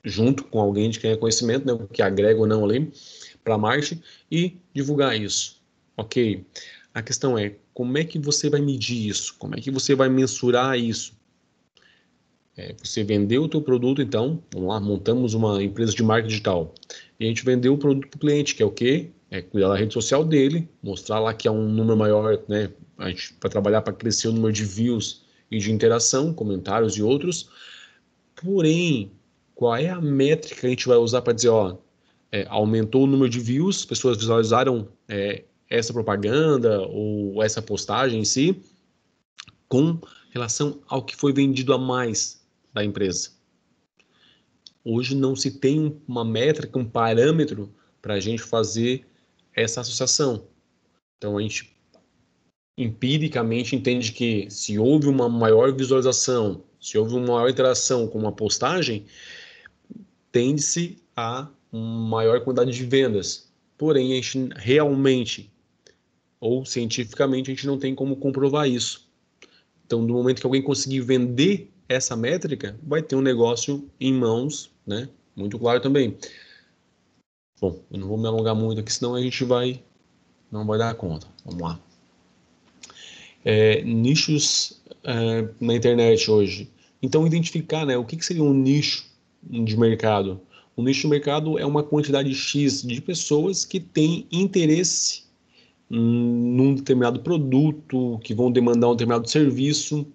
junto com alguém de quem é conhecimento, né, que agrega ou não ali para marketing e divulgar isso. Ok. A questão é, como é que você vai medir isso? Como é que você vai mensurar isso? Você vendeu o teu produto, então, vamos lá, montamos uma empresa de marketing digital. E a gente vendeu o produto para o cliente, que é o quê? É cuidar da rede social dele, mostrar lá que é um número maior, né? A gente vai trabalhar para crescer o número de views e de interação, comentários e outros. Porém, qual é a métrica que a gente vai usar para dizer, ó, aumentou o número de views, pessoas visualizaram essa propaganda ou essa postagem em si, com relação ao que foi vendido a mais da empresa. Hoje não se tem uma métrica, um parâmetro para a gente fazer essa associação. Então a gente empiricamente entende que se houve uma maior visualização, se houve uma maior interação com uma postagem, tende-se a uma maior quantidade de vendas. Porém, a gente realmente ou cientificamente a gente não tem como comprovar isso. Então, no momento que alguém conseguir vender essa métrica, vai ter um negócio em mãos, né? Muito claro também. Bom, eu não vou me alongar muito aqui, senão a gente não vai dar conta. Vamos lá. Nichos na internet hoje. Então, identificar, né, o que seria um nicho de mercado. Um nicho de mercado é uma quantidade X de pessoas que têm interesse num determinado produto, que vão demandar um determinado serviço.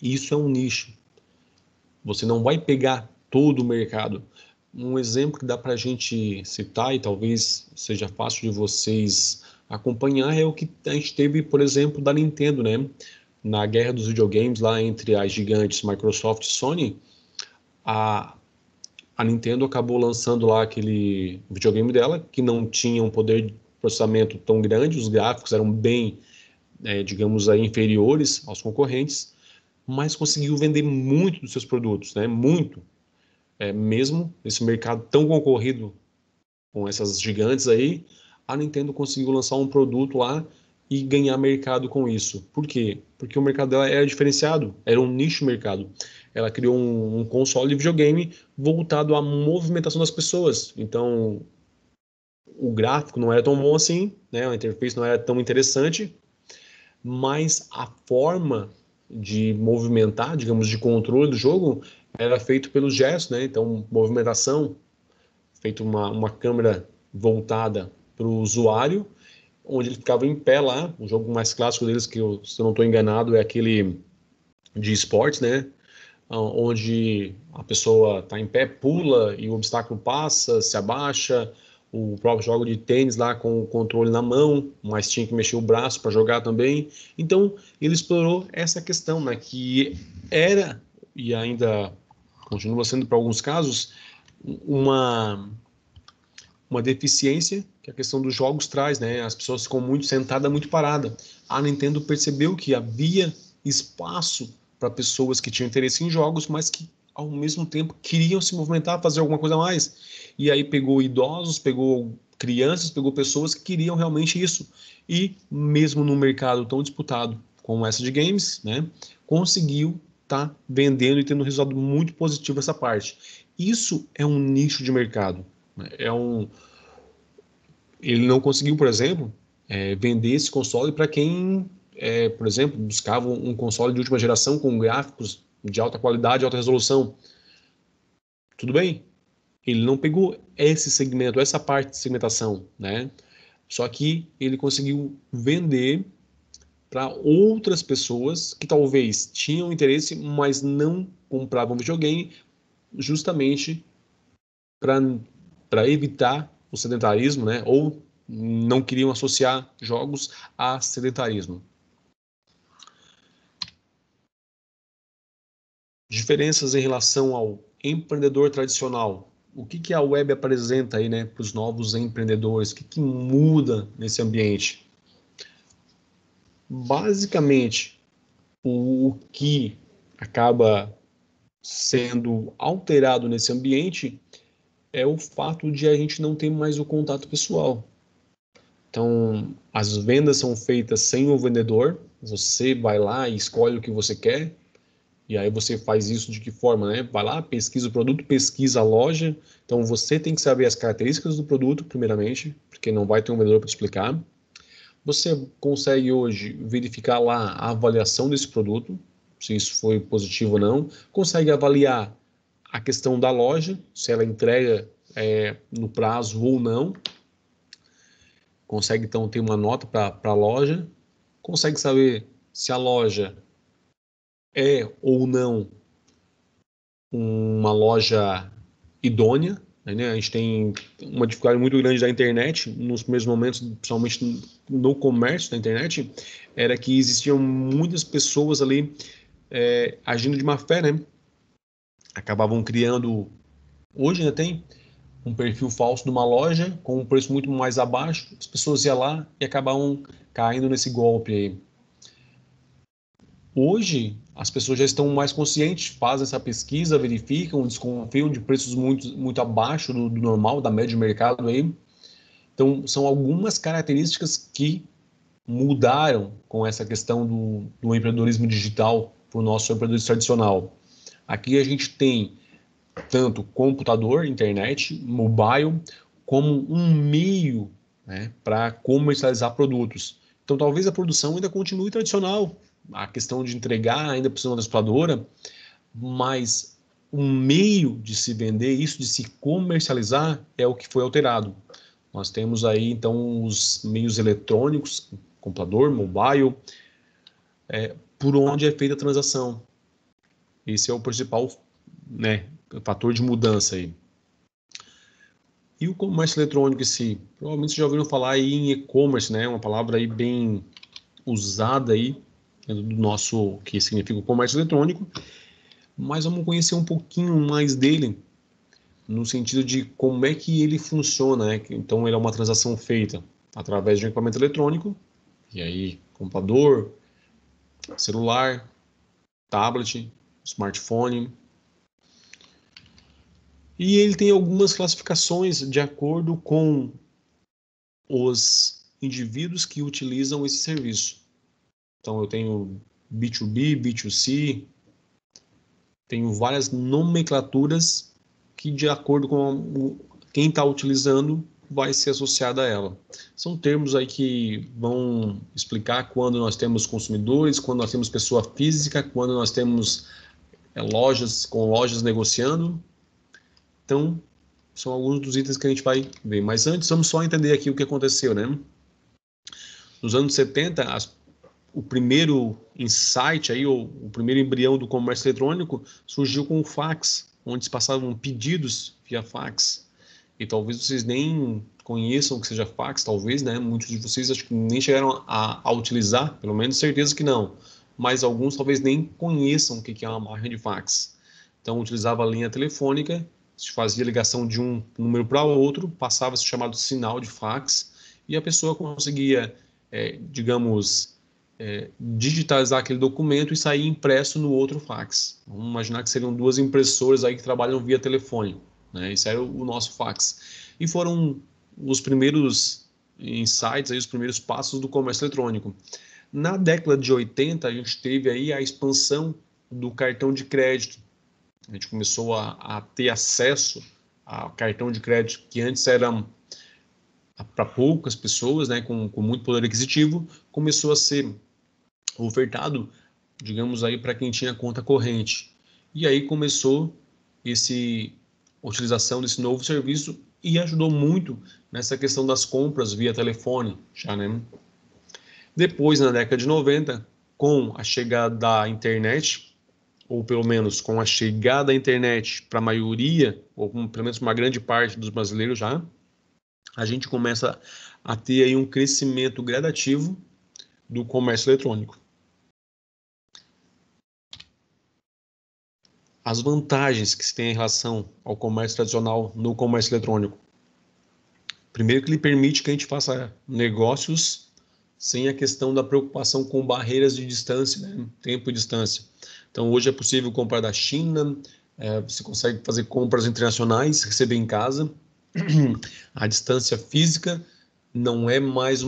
Isso é um nicho. Você não vai pegar todo o mercado. Um exemplo que dá para a gente citar e talvez seja fácil de vocês acompanhar é o que a gente teve, por exemplo, da Nintendo, né? Na guerra dos videogames lá entre as gigantes Microsoft e Sony, a Nintendo acabou lançando lá aquele videogame dela que não tinha um poder de processamento tão grande, os gráficos eram bem, digamos aí, inferiores aos concorrentes, mas conseguiu vender muito dos seus produtos, né? Muito. Mesmo esse mercado tão concorrido com essas gigantes aí, a Nintendo conseguiu lançar um produto lá e ganhar mercado com isso. Por quê? Porque o mercado dela era diferenciado, era um nicho mercado. Ela criou um console de videogame voltado à movimentação das pessoas. Então, o gráfico não era tão bom assim, né? A interface não era tão interessante, mas a forma de movimentar, digamos, de controle do jogo, era feito pelos gestos, né? Então, movimentação, feito uma câmera voltada para o usuário, onde ele ficava em pé lá. O jogo mais clássico deles, que se eu não estou enganado, é aquele de esportes, né? Onde a pessoa está em pé, pula e o obstáculo passa, se abaixa, o próprio jogo de tênis lá com o controle na mão, mas tinha que mexer o braço para jogar também. Então, ele explorou essa questão, né, que era e ainda continua sendo para alguns casos uma deficiência que a questão dos jogos traz, né? As pessoas ficam muito sentadas, muito paradas. A Nintendo percebeu que havia espaço para pessoas que tinham interesse em jogos, mas que ao mesmo tempo queriam se movimentar, fazer alguma coisa a mais. E aí pegou idosos, pegou crianças, pegou pessoas que queriam realmente isso. E mesmo no mercado tão disputado como essa de games, né, conseguiu estar vendendo e tendo um resultado muito positivo essa parte. Isso é um nicho de mercado. Ele não conseguiu, por exemplo, vender esse console para quem, por exemplo, buscava um console de última geração com gráficos de alta qualidade, alta resolução. Tudo bem, ele não pegou esse segmento, essa parte de segmentação, né? Só que ele conseguiu vender para outras pessoas que talvez tinham interesse, mas não compravam videogame, justamente para evitar o sedentarismo, né? Ou não queriam associar jogos a sedentarismo. Diferenças em relação ao empreendedor tradicional. O que a web apresenta aí, né, para os novos empreendedores? O que muda nesse ambiente? Basicamente, o que acaba sendo alterado nesse ambiente é o fato de a gente não ter mais o contato pessoal. Então, as vendas são feitas sem o vendedor, você vai lá e escolhe o que você quer, e aí você faz isso de que forma, né? Vai lá, pesquisa o produto, pesquisa a loja, então você tem que saber as características do produto, primeiramente, porque não vai ter um vendedor para te explicar. Você consegue hoje verificar lá a avaliação desse produto, se isso foi positivo ou não, consegue avaliar a questão da loja, se ela entrega no prazo ou não, consegue então ter uma nota para a loja, consegue saber se a loja é ou não uma loja idônea, né? A gente tem uma dificuldade muito grande da internet nos primeiros momentos, principalmente no comércio da internet, era que existiam muitas pessoas ali agindo de má fé, né? Acabavam criando, hoje ainda tem um perfil falso de uma loja com um preço muito mais abaixo, as pessoas iam lá e acabavam caindo nesse golpe aí. Hoje, as pessoas já estão mais conscientes, fazem essa pesquisa, verificam, desconfiam de preços muito abaixo do normal, da média de mercado aí. Então, são algumas características que mudaram com essa questão do empreendedorismo digital para o nosso empreendedorismo tradicional. Aqui a gente tem tanto computador, internet, mobile, como um meio, né, para comercializar produtos. Então, talvez a produção ainda continue tradicional, a questão de entregar ainda precisa de uma transportadora, mas o meio de se vender, isso de se comercializar, é o que foi alterado. Nós temos aí, então, os meios eletrônicos, computador, mobile, por onde é feita a transação. Esse é o principal, né, fator de mudança aí. E o comércio eletrônico em si? Provavelmente vocês já ouviram falar aí em e-commerce, né? Uma palavra aí bem usada aí dentro do nosso, que significa o comércio eletrônico. Mas vamos conhecer um pouquinho mais dele, no sentido de como é que ele funciona, né? Então, ele é uma transação feita através de um equipamento eletrônico, e aí, computador, celular, tablet, smartphone. E ele tem algumas classificações de acordo com os indivíduos que utilizam esse serviço. Então, eu tenho B2B, B2C, tenho várias nomenclaturas que, de acordo com quem está utilizando, vai ser associada a ela. São termos aí que vão explicar quando nós temos consumidores, quando nós temos pessoa física, quando nós temos lojas com lojas negociando. Então, são alguns dos itens que a gente vai ver. Mas antes, vamos só entender aqui o que aconteceu, né? Nos anos 70, o primeiro insight, aí, o primeiro embrião do comércio eletrônico surgiu com o fax, onde se passavam pedidos via fax. e talvez vocês nem conheçam o que seja fax, talvez, né? Muitos de vocês acho que nem chegaram a utilizar, pelo menos certeza que não. Mas alguns talvez nem conheçam o que é uma máquina de fax. Então, utilizava a linha telefônica, se fazia ligação de um número para outro, passava-se chamado sinal de fax, e a pessoa conseguia, digamos, digitalizar aquele documento e sair impresso no outro fax. Vamos imaginar que seriam duas impressoras aí que trabalham via telefone, né? Isso era o nosso fax. E foram os primeiros insights, aí, os primeiros passos do comércio eletrônico. Na década de 80, a gente teve aí a expansão do cartão de crédito. A gente começou a ter acesso a cartão de crédito que antes era para poucas pessoas, né, com muito poder aquisitivo, começou a ser ofertado, digamos aí, para quem tinha conta corrente. E aí começou a utilização desse novo serviço e ajudou muito nessa questão das compras via telefone, já, né? Depois, na década de 90, com a chegada da internet, ou pelo menos com a chegada da internet para a maioria, ou pelo menos uma grande parte dos brasileiros já, a gente começa a ter aí um crescimento gradativo do comércio eletrônico. As vantagens que se tem em relação ao comércio tradicional no comércio eletrônico. Primeiro que ele permite que a gente faça negócios sem a questão da preocupação com barreiras de distância, né? Tempo e distância. Então, hoje é possível comprar da China, você consegue fazer compras internacionais, receber em casa. A distância física não é mais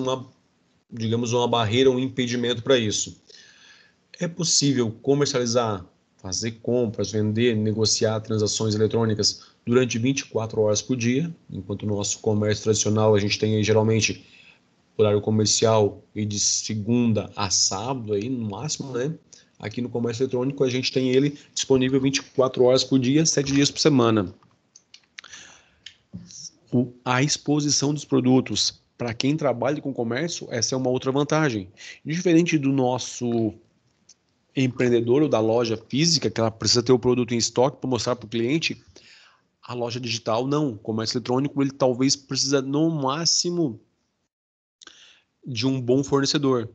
digamos, uma barreira, um impedimento para isso. É possível comercializar, fazer compras, vender, negociar transações eletrônicas durante 24 horas por dia, enquanto no nosso comércio tradicional a gente tem aí, geralmente horário comercial e de segunda a sábado aí no máximo, né? Aqui no comércio eletrônico a gente tem ele disponível 24 horas por dia, 7 dias por semana. A exposição dos produtos para quem trabalha com comércio, essa é uma outra vantagem. Diferente do nosso empreendedor ou da loja física, que ela precisa ter o produto em estoque para mostrar para o cliente, a loja digital não. O comércio eletrônico, ele talvez precisa, no máximo, de um bom fornecedor.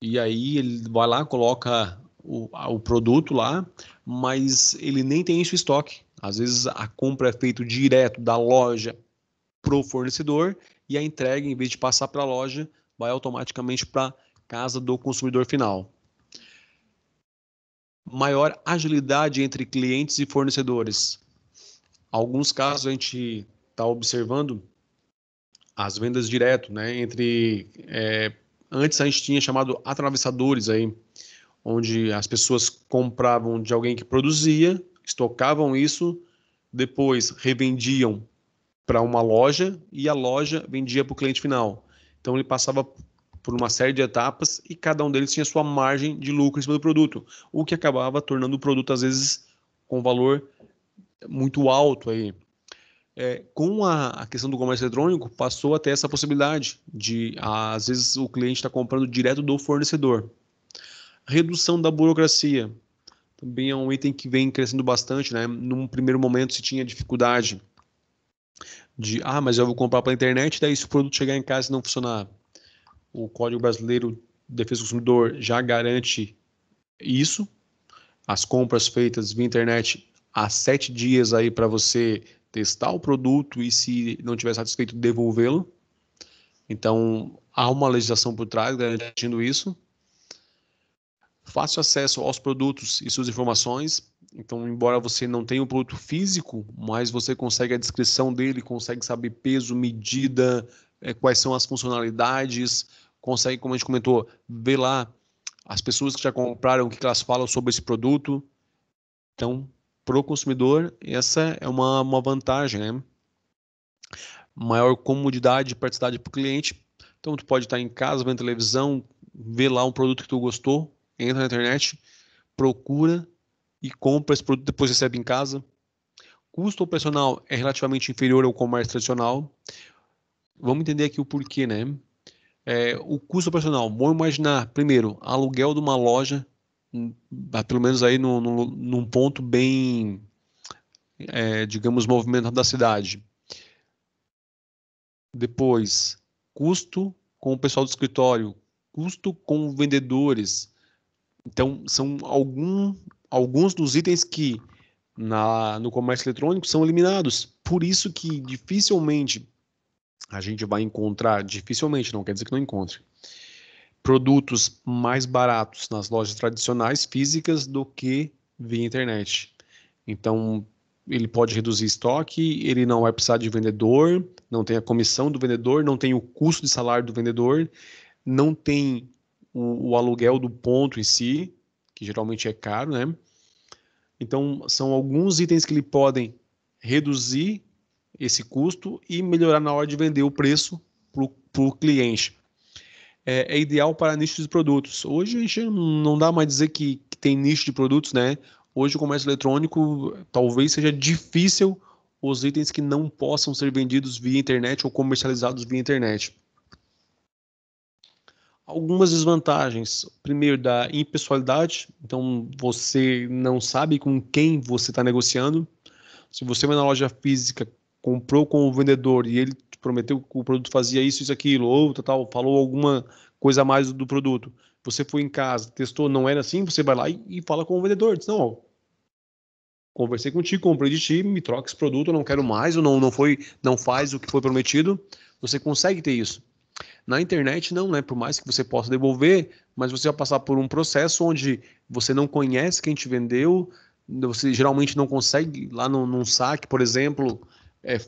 E aí ele vai lá, coloca o produto lá, mas ele nem tem isso em estoque. Às vezes a compra é feita direto da loja para o fornecedor e a entrega, em vez de passar para a loja, vai automaticamente para a casa do consumidor final. Maior agilidade entre clientes e fornecedores. Alguns casos a gente está observando as vendas direto, né? Antes a gente tinha chamado atravessadores aí, onde as pessoas compravam de alguém que produzia, estocavam isso, depois revendiam para uma loja e a loja vendia para o cliente final. Então ele passava por uma série de etapas e cada um deles tinha sua margem de lucro em cima do produto, o que acabava tornando o produto às vezes com valor muito alto aí. Com a questão do comércio eletrônico, passou a ter essa possibilidade de, às vezes, o cliente está comprando direto do fornecedor. Redução da burocracia. Também é um item que vem crescendo bastante, né? Num primeiro momento se tinha dificuldade mas eu vou comprar pela internet, daí se o produto chegar em casa e não funcionar, o Código Brasileiro de Defesa do Consumidor já garante isso. As compras feitas via internet há 7 dias aí para você testar o produto e se não estiver satisfeito, devolvê-lo. Então, há uma legislação por trás garantindo isso. Fácil acesso aos produtos e suas informações. Então, embora você não tenha o produto físico, mas você consegue a descrição dele, consegue saber peso, medida, quais são as funcionalidades, consegue, como a gente comentou, ver lá as pessoas que já compraram, o que elas falam sobre esse produto. Então, para o consumidor, essa é uma vantagem, né? Maior comodidade e praticidade para o cliente. Então, tu pode estar em casa, vendo televisão, ver lá um produto que tu gostou, entra na internet, procura e compra esse produto, depois recebe em casa. Custo operacional é relativamente inferior ao comércio tradicional. Vamos entender aqui o porquê, né? O custo operacional, vamos imaginar, primeiro, aluguel de uma loja, pelo menos aí num ponto bem, digamos, movimentado da cidade. Depois, custo com o pessoal do escritório, custo com vendedores. Então, são alguns dos itens que no comércio eletrônico são eliminados. Por isso que dificilmente a gente vai encontrar, dificilmente, não quer dizer que não encontre, produtos mais baratos nas lojas tradicionais físicas do que via internet. Então, ele pode reduzir estoque, ele não vai precisar de vendedor, não tem a comissão do vendedor, não tem o custo de salário do vendedor, não tem o aluguel do ponto em si, que geralmente é caro, né? Então, são alguns itens que ele podem reduzir esse custo e melhorar na hora de vender o preço para o cliente. É ideal para nichos de produtos. Hoje a gente não dá mais dizer que tem nicho de produtos, né? Hoje o comércio eletrônico talvez seja difícil os itens que não possam ser vendidos via internet ou comercializados via internet. Algumas desvantagens. Primeiro, da impessoalidade. Então, você não sabe com quem você está negociando. Se você vai na loja física, comprou com o vendedor e ele te prometeu que o produto fazia isso, aquilo, ou tal, falou alguma coisa a mais do produto. Você foi em casa, testou, não era assim, você vai lá e fala com o vendedor. Diz, não, ó, conversei contigo, comprei de ti, me troca esse produto, eu não quero mais, ou não faz o que foi prometido. Você consegue ter isso. Na internet, não, né? Por mais que você possa devolver, mas você vai passar por um processo onde você não conhece quem te vendeu, você geralmente não consegue, lá num saque, por exemplo,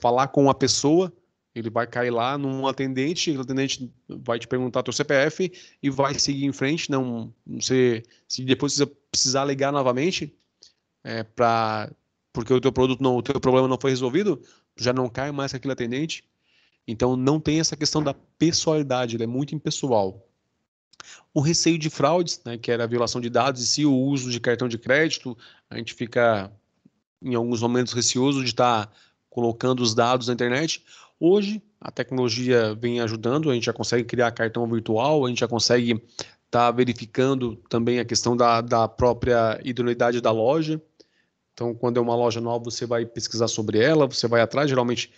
falar com uma pessoa, ele vai cair lá num atendente, o atendente vai te perguntar teu CPF e vai seguir em frente, não, se depois você precisar ligar novamente, porque o teu produto não, o teu problema não foi resolvido, já não cai mais com aquele atendente. Então não tem essa questão da pessoalidade, ele é muito impessoal. O receio de fraudes, né, que era a violação de dados e se o uso de cartão de crédito, a gente fica em alguns momentos receoso de estar colocando os dados na internet. Hoje a tecnologia vem ajudando, a gente já consegue criar cartão virtual, a gente já consegue estar verificando também a questão da própria idoneidade da loja. Então, quando é uma loja nova, você vai pesquisar sobre ela, você vai atrás, geralmente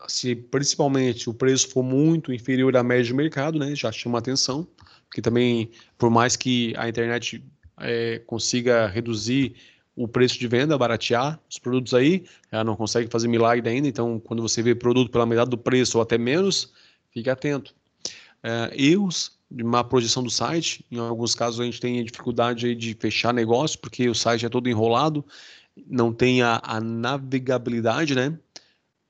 se principalmente o preço for muito inferior à média de mercado, né, já chama atenção, porque também, por mais que a internet consiga reduzir o preço de venda, baratear os produtos aí, ela não consegue fazer milagre ainda, então quando você vê produto pela metade do preço ou até menos, fique atento. Erros de má projeção do site, em alguns casos a gente tem dificuldade aí de fechar negócio, porque o site é todo enrolado, não tem a navegabilidade, né?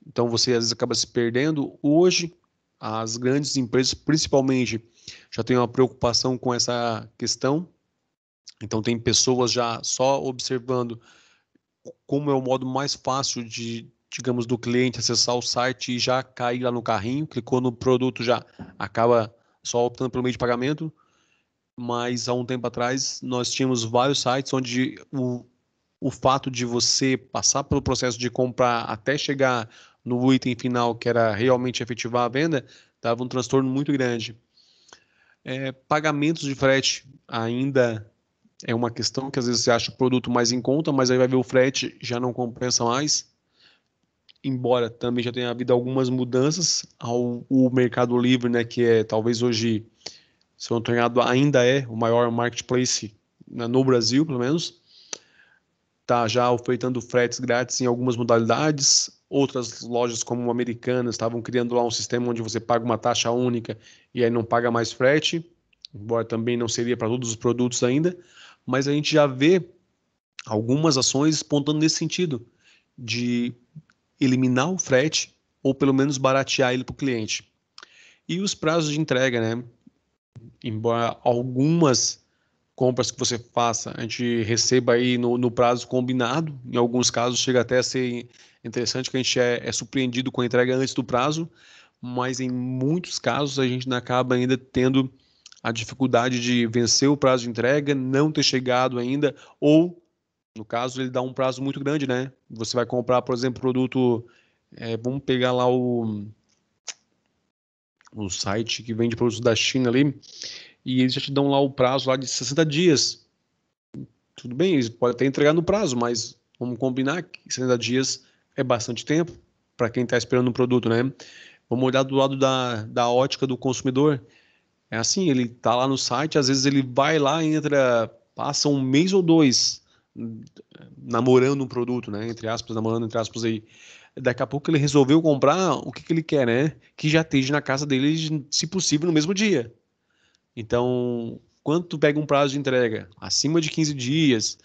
Então você às vezes acaba se perdendo. Hoje, as grandes empresas, principalmente, já têm uma preocupação com essa questão. Então tem pessoas já só observando como é o modo mais fácil de, digamos, do cliente acessar o site e já cair lá no carrinho, clicou no produto, já acaba só optando pelo meio de pagamento. Mas há um tempo atrás nós tínhamos vários sites onde o fato de você passar pelo processo de comprar até chegar no item final, que era realmente efetivar a venda, dava um transtorno muito grande. Pagamentos de frete ainda é uma questão que às vezes você acha o produto mais em conta, mas aí vai ver o frete já não compensa mais. Embora também já tenha havido algumas mudanças ao o Mercado Livre, né, que é talvez hoje, se eu não estou enganado, ainda é o maior marketplace, né, no Brasil, pelo menos. Tá já ofertando fretes grátis em algumas modalidades. Outras lojas, como Americanas, estavam criando lá um sistema onde você paga uma taxa única e aí não paga mais frete, embora também não seria para todos os produtos ainda. Mas a gente já vê algumas ações espontando nesse sentido, de eliminar o frete ou pelo menos baratear ele para o cliente. E os prazos de entrega, né? Embora algumas compras que você faça, a gente receba aí no prazo combinado. Em alguns casos chega até a ser interessante que a gente é surpreendido com a entrega antes do prazo, mas em muitos casos a gente acaba ainda tendo a dificuldade de vencer o prazo de entrega, não ter chegado ainda, ou, no caso, ele dá um prazo muito grande, né? Você vai comprar, por exemplo, produto, vamos pegar lá o site que vende produtos da China ali, e eles já te dão lá o prazo lá de 60 dias. Tudo bem, eles podem até entregar no prazo, mas vamos combinar que 60 dias é bastante tempo para quem está esperando um produto, né? Vamos olhar do lado da ótica do consumidor. É assim, ele está lá no site, às vezes ele vai lá, passa um mês ou dois namorando um produto, né? Entre aspas, namorando, entre aspas aí. Daqui a pouco ele resolveu comprar o que ele quer, né? Que já esteja na casa dele, se possível, no mesmo dia. Então, quando tu pega um prazo de entrega acima de 15 dias,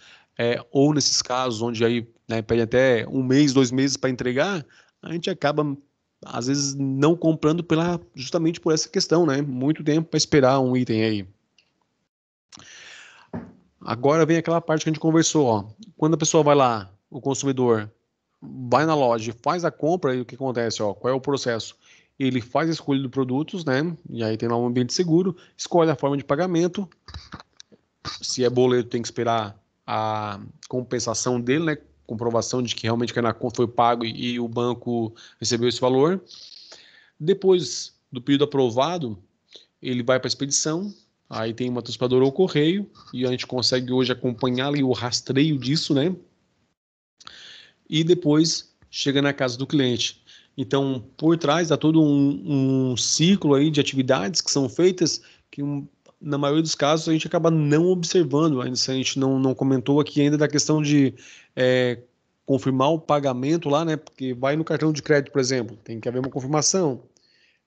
ou nesses casos onde aí, né, pede até um mês, 2 meses para entregar, a gente acaba, às vezes, não comprando justamente por essa questão, né? Muito tempo para esperar um item aí. Agora vem aquela parte que a gente conversou, ó. Quando a pessoa vai lá, o consumidor vai na loja, faz a compra, e o que acontece, ó? Qual é o processo? Ele faz a escolha dos produtos, né? E aí tem lá um ambiente seguro, escolhe a forma de pagamento. Se é boleto, tem que esperar a compensação dele, né? Comprovação de que realmente aquela conta foi pago e o banco recebeu esse valor. Depois do período aprovado, ele vai para a expedição, aí tem uma transportadora ou correio, e a gente consegue hoje acompanhar ali o rastreio disso, né? E depois chega na casa do cliente. Então, por trás dá todo um ciclo aí de atividades que são feitas que, na maioria dos casos, a gente acaba não observando. Ainda se a gente não comentou aqui ainda da questão de confirmar o pagamento lá, né? Porque vai no cartão de crédito, por exemplo, tem que haver uma confirmação.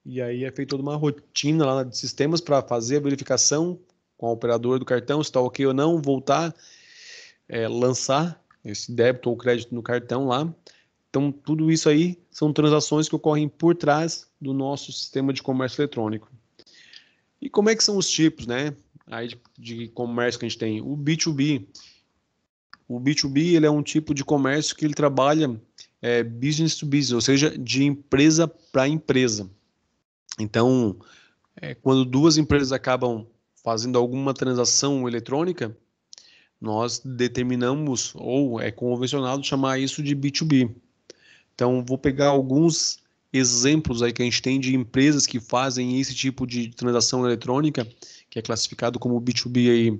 E aí é feita toda uma rotina lá de sistemas para fazer a verificação com a operadora do cartão, se está ok ou não, voltar, lançar esse débito ou crédito no cartão lá. Então, tudo isso aí são transações que ocorrem por trás do nosso sistema de comércio eletrônico. E como é que são os tipos, né, aí de comércio que a gente tem? O B2B. O B2B, ele é um tipo de comércio que ele trabalha business to business, ou seja, de empresa para empresa. Então, quando duas empresas acabam fazendo alguma transação eletrônica, nós determinamos, ou é convencionado chamar isso de B2B. Então, vou pegar alguns exemplos aí que a gente tem de empresas que fazem esse tipo de transação eletrônica, que é classificado como B2B aí.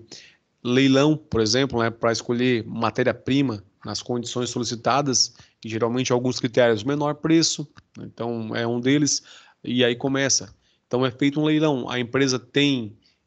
Leilão, por exemplo, né, para escolher matéria-prima nas condições solicitadas, e geralmente alguns critérios, menor preço, então é um deles, e aí começa. Então é feito um leilão, a empresa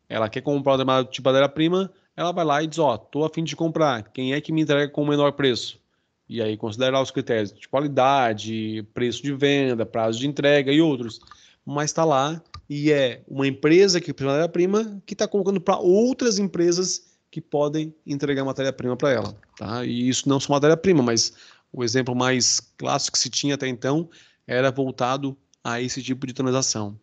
ela quer comprar um determinado tipo de matéria-prima, ela vai lá e diz, ó, tô a fim de comprar, quem é que me entrega com o menor preço? E aí considerar os critérios de qualidade, preço de venda, prazo de entrega e outros. Mas está lá e é uma empresa que precisa de matéria-prima que está colocando para outras empresas que podem entregar matéria-prima para ela. Tá? E isso não só matéria-prima, mas o exemplo mais clássico que se tinha até então era voltado a esse tipo de transação.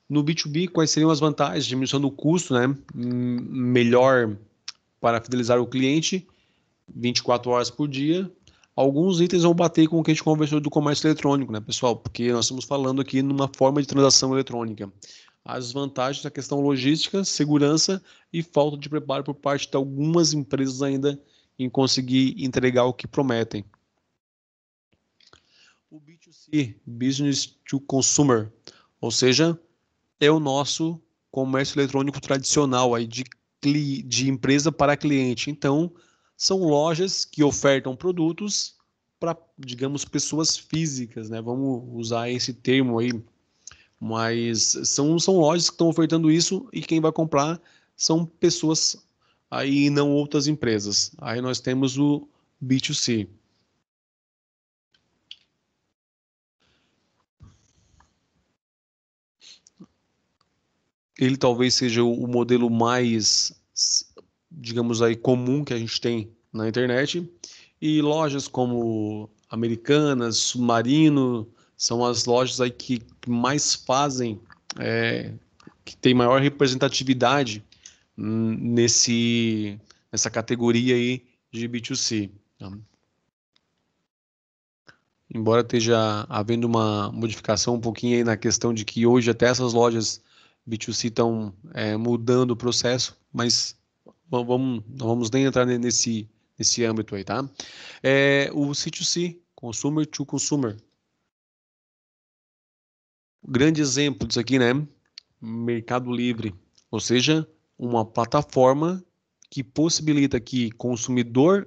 No B2B, quais seriam as vantagens? Diminuição do custo, né? Melhor para fidelizar o cliente, 24 horas por dia. Alguns itens vão bater com o que a gente conversou do comércio eletrônico, né, pessoal? Porque nós estamos falando aqui numa forma de transação eletrônica. As vantagens da questão logística, segurança e falta de preparo por parte de algumas empresas ainda em conseguir entregar o que prometem. O B2C, Business to Consumer, ou seja, é o nosso comércio eletrônico tradicional aí de empresa para cliente. Então, são lojas que ofertam produtos para, digamos, pessoas físicas, né? Vamos usar esse termo aí, mas são lojas que estão ofertando isso e quem vai comprar são pessoas aí e não outras empresas. Aí nós temos o B2C. Ele talvez seja o modelo mais, digamos aí, comum que a gente tem na internet. E lojas como Americanas, Submarino, são as lojas aí que mais fazem, que tem maior representatividade nessa categoria aí de B2C. Tá? Embora esteja havendo uma modificação um pouquinho aí na questão de que hoje até essas lojas B2C estão mudando o processo, mas não vamos nem entrar nesse âmbito aí, tá? O C2C, Consumer to Consumer. O grande exemplo disso aqui, né? Mercado Livre, ou seja, uma plataforma que possibilita que consumidor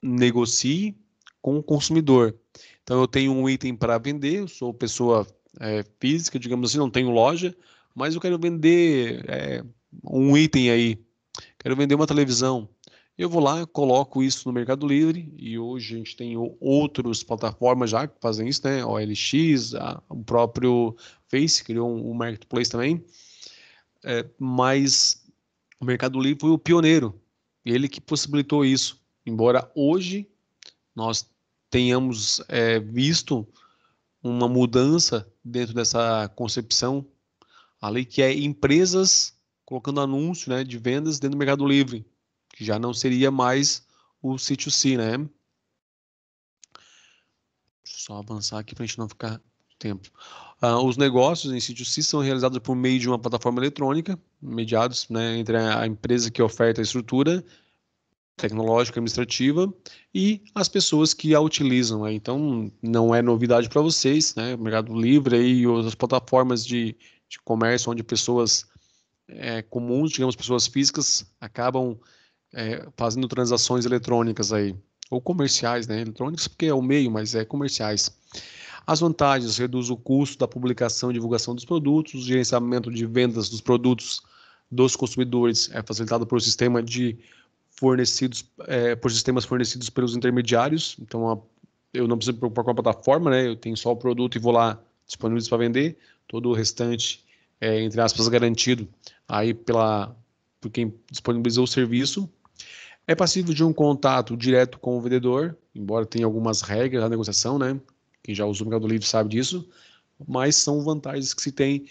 negocie com o consumidor. Então, eu tenho um item para vender, eu sou pessoa física, digamos assim, não tenho loja, mas eu quero vender um item aí, quero vender uma televisão. Eu vou lá, coloco isso no Mercado Livre, e hoje a gente tem outras plataformas já que fazem isso, né? OLX, o próprio Face criou um marketplace também, mas o Mercado Livre foi o pioneiro, ele que possibilitou isso. Embora hoje nós tenhamos visto uma mudança dentro dessa concepção, ali que é empresas colocando anúncio, né, de vendas dentro do Mercado Livre, que já não seria mais o C2C, né? Deixa eu só avançar aqui para a gente não ficar tempo. Os negócios em C2C são realizados por meio de uma plataforma eletrônica, mediados, né, entre a empresa que oferta a estrutura tecnológica, administrativa e as pessoas que a utilizam, né? Então, não é novidade para vocês, né? O Mercado Livre e outras plataformas de comércio onde pessoas comuns, digamos, pessoas físicas, acabam fazendo transações eletrônicas aí, ou comerciais, né? Eletrônicos porque é o meio, mas comerciais. As vantagens: reduz o custo da publicação e divulgação dos produtos, o gerenciamento de vendas dos produtos dos consumidores é facilitado por sistema de fornecidos por sistemas fornecidos pelos intermediários. Então, eu não preciso me preocupar com a plataforma, né? Eu tenho só o produto e vou lá disponíveis para vender. Todo o restante é, entre aspas, garantido aí por quem disponibilizou o serviço. É passível de um contato direto com o vendedor, embora tenha algumas regras da negociação, né? Quem já usou o Mercado Livre sabe disso, mas são vantagens que se tem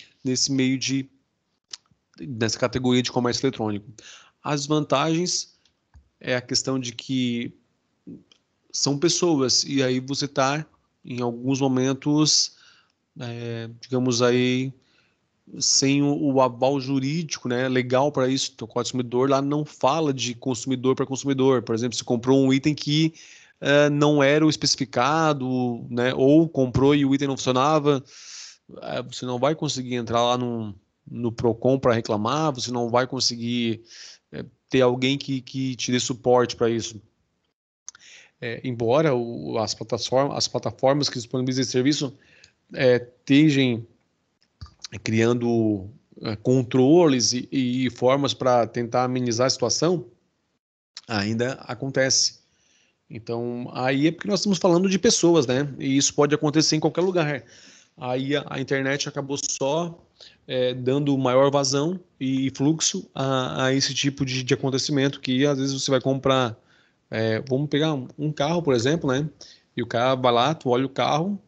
nessa categoria de comércio eletrônico. As vantagens é a questão de que são pessoas, e aí você está, em alguns momentos, digamos aí, sem o aval jurídico, né, legal para isso. O Código do Consumidor lá não fala de consumidor para consumidor. Por exemplo, você comprou um item que não era o especificado, né, ou comprou e o item não funcionava, você não vai conseguir entrar lá no Procon para reclamar, você não vai conseguir ter alguém que te dê suporte para isso. Embora as plataformas que disponibilizam esse serviço estejam criando controles e formas para tentar amenizar a situação, ainda acontece. Então, aí é porque nós estamos falando de pessoas, né? E isso pode acontecer em qualquer lugar. Aí a internet acabou só dando maior vazão e fluxo a esse tipo de acontecimento, que às vezes você vai comprar, vamos pegar um carro, por exemplo, né? E o cara vai lá, tu olha o carro,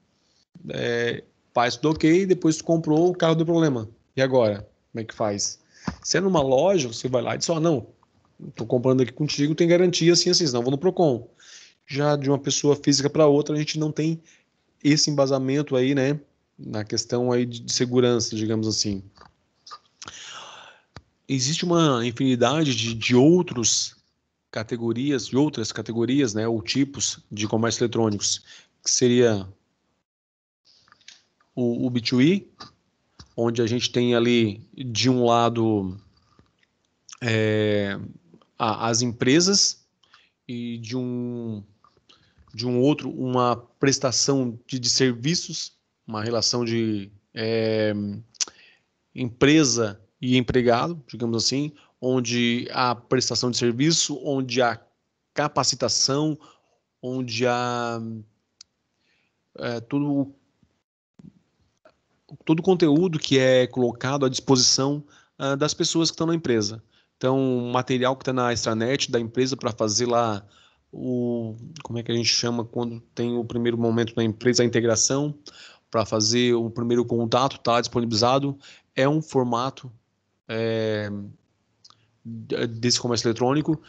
faz tudo ok, depois tu comprou, o carro deu problema. E agora? Como é que faz? Se é numa loja, você vai lá e diz, não, tô comprando aqui contigo, tem garantia assim, assim, senão eu vou no Procon. Já de uma pessoa física para outra, a gente não tem esse embasamento aí, né, na questão aí de segurança, digamos assim. Existe uma infinidade de outras categorias, né, ou tipos de comércio eletrônicos, que seria o B2E, onde a gente tem ali, de um lado, as empresas e de um outro, uma prestação de serviços, uma relação de empresa e empregado, digamos assim, onde há prestação de serviço, onde há capacitação, onde há todo o conteúdo que é colocado à disposição das pessoas que estão na empresa. Então, o material que está na extranet da empresa para fazer lá como é que a gente chama quando tem o primeiro momento na empresa, a integração, para fazer o primeiro contato, está disponibilizado. É um formato desse comércio eletrônico.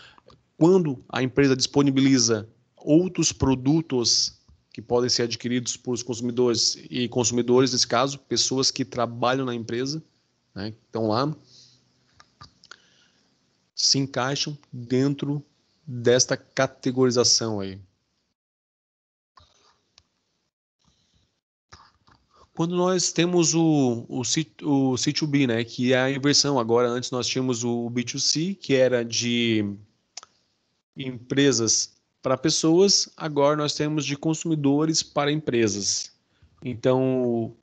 Quando a empresa disponibiliza outros produtos que podem ser adquiridos por consumidores, e consumidores, nesse caso, pessoas que trabalham na empresa, né, que estão lá, se encaixam dentro desta categorização aí. Quando nós temos o C2B, né, que é a inversão, agora antes nós tínhamos o B2C, que era de empresas para pessoas, agora nós temos de consumidores para empresas. Então,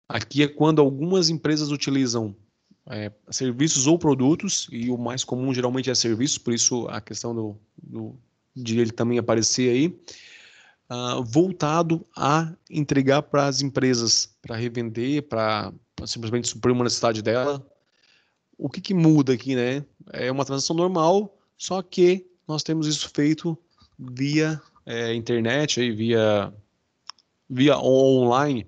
aqui é quando algumas empresas utilizam serviços ou produtos, e o mais comum geralmente é serviços, por isso a questão de ele também aparecer aí, voltado a entregar para as empresas, para revender, para simplesmente suprir uma necessidade dela. O que muda aqui, né? É uma transação normal, só que nós temos isso feito via internet, aí, via online,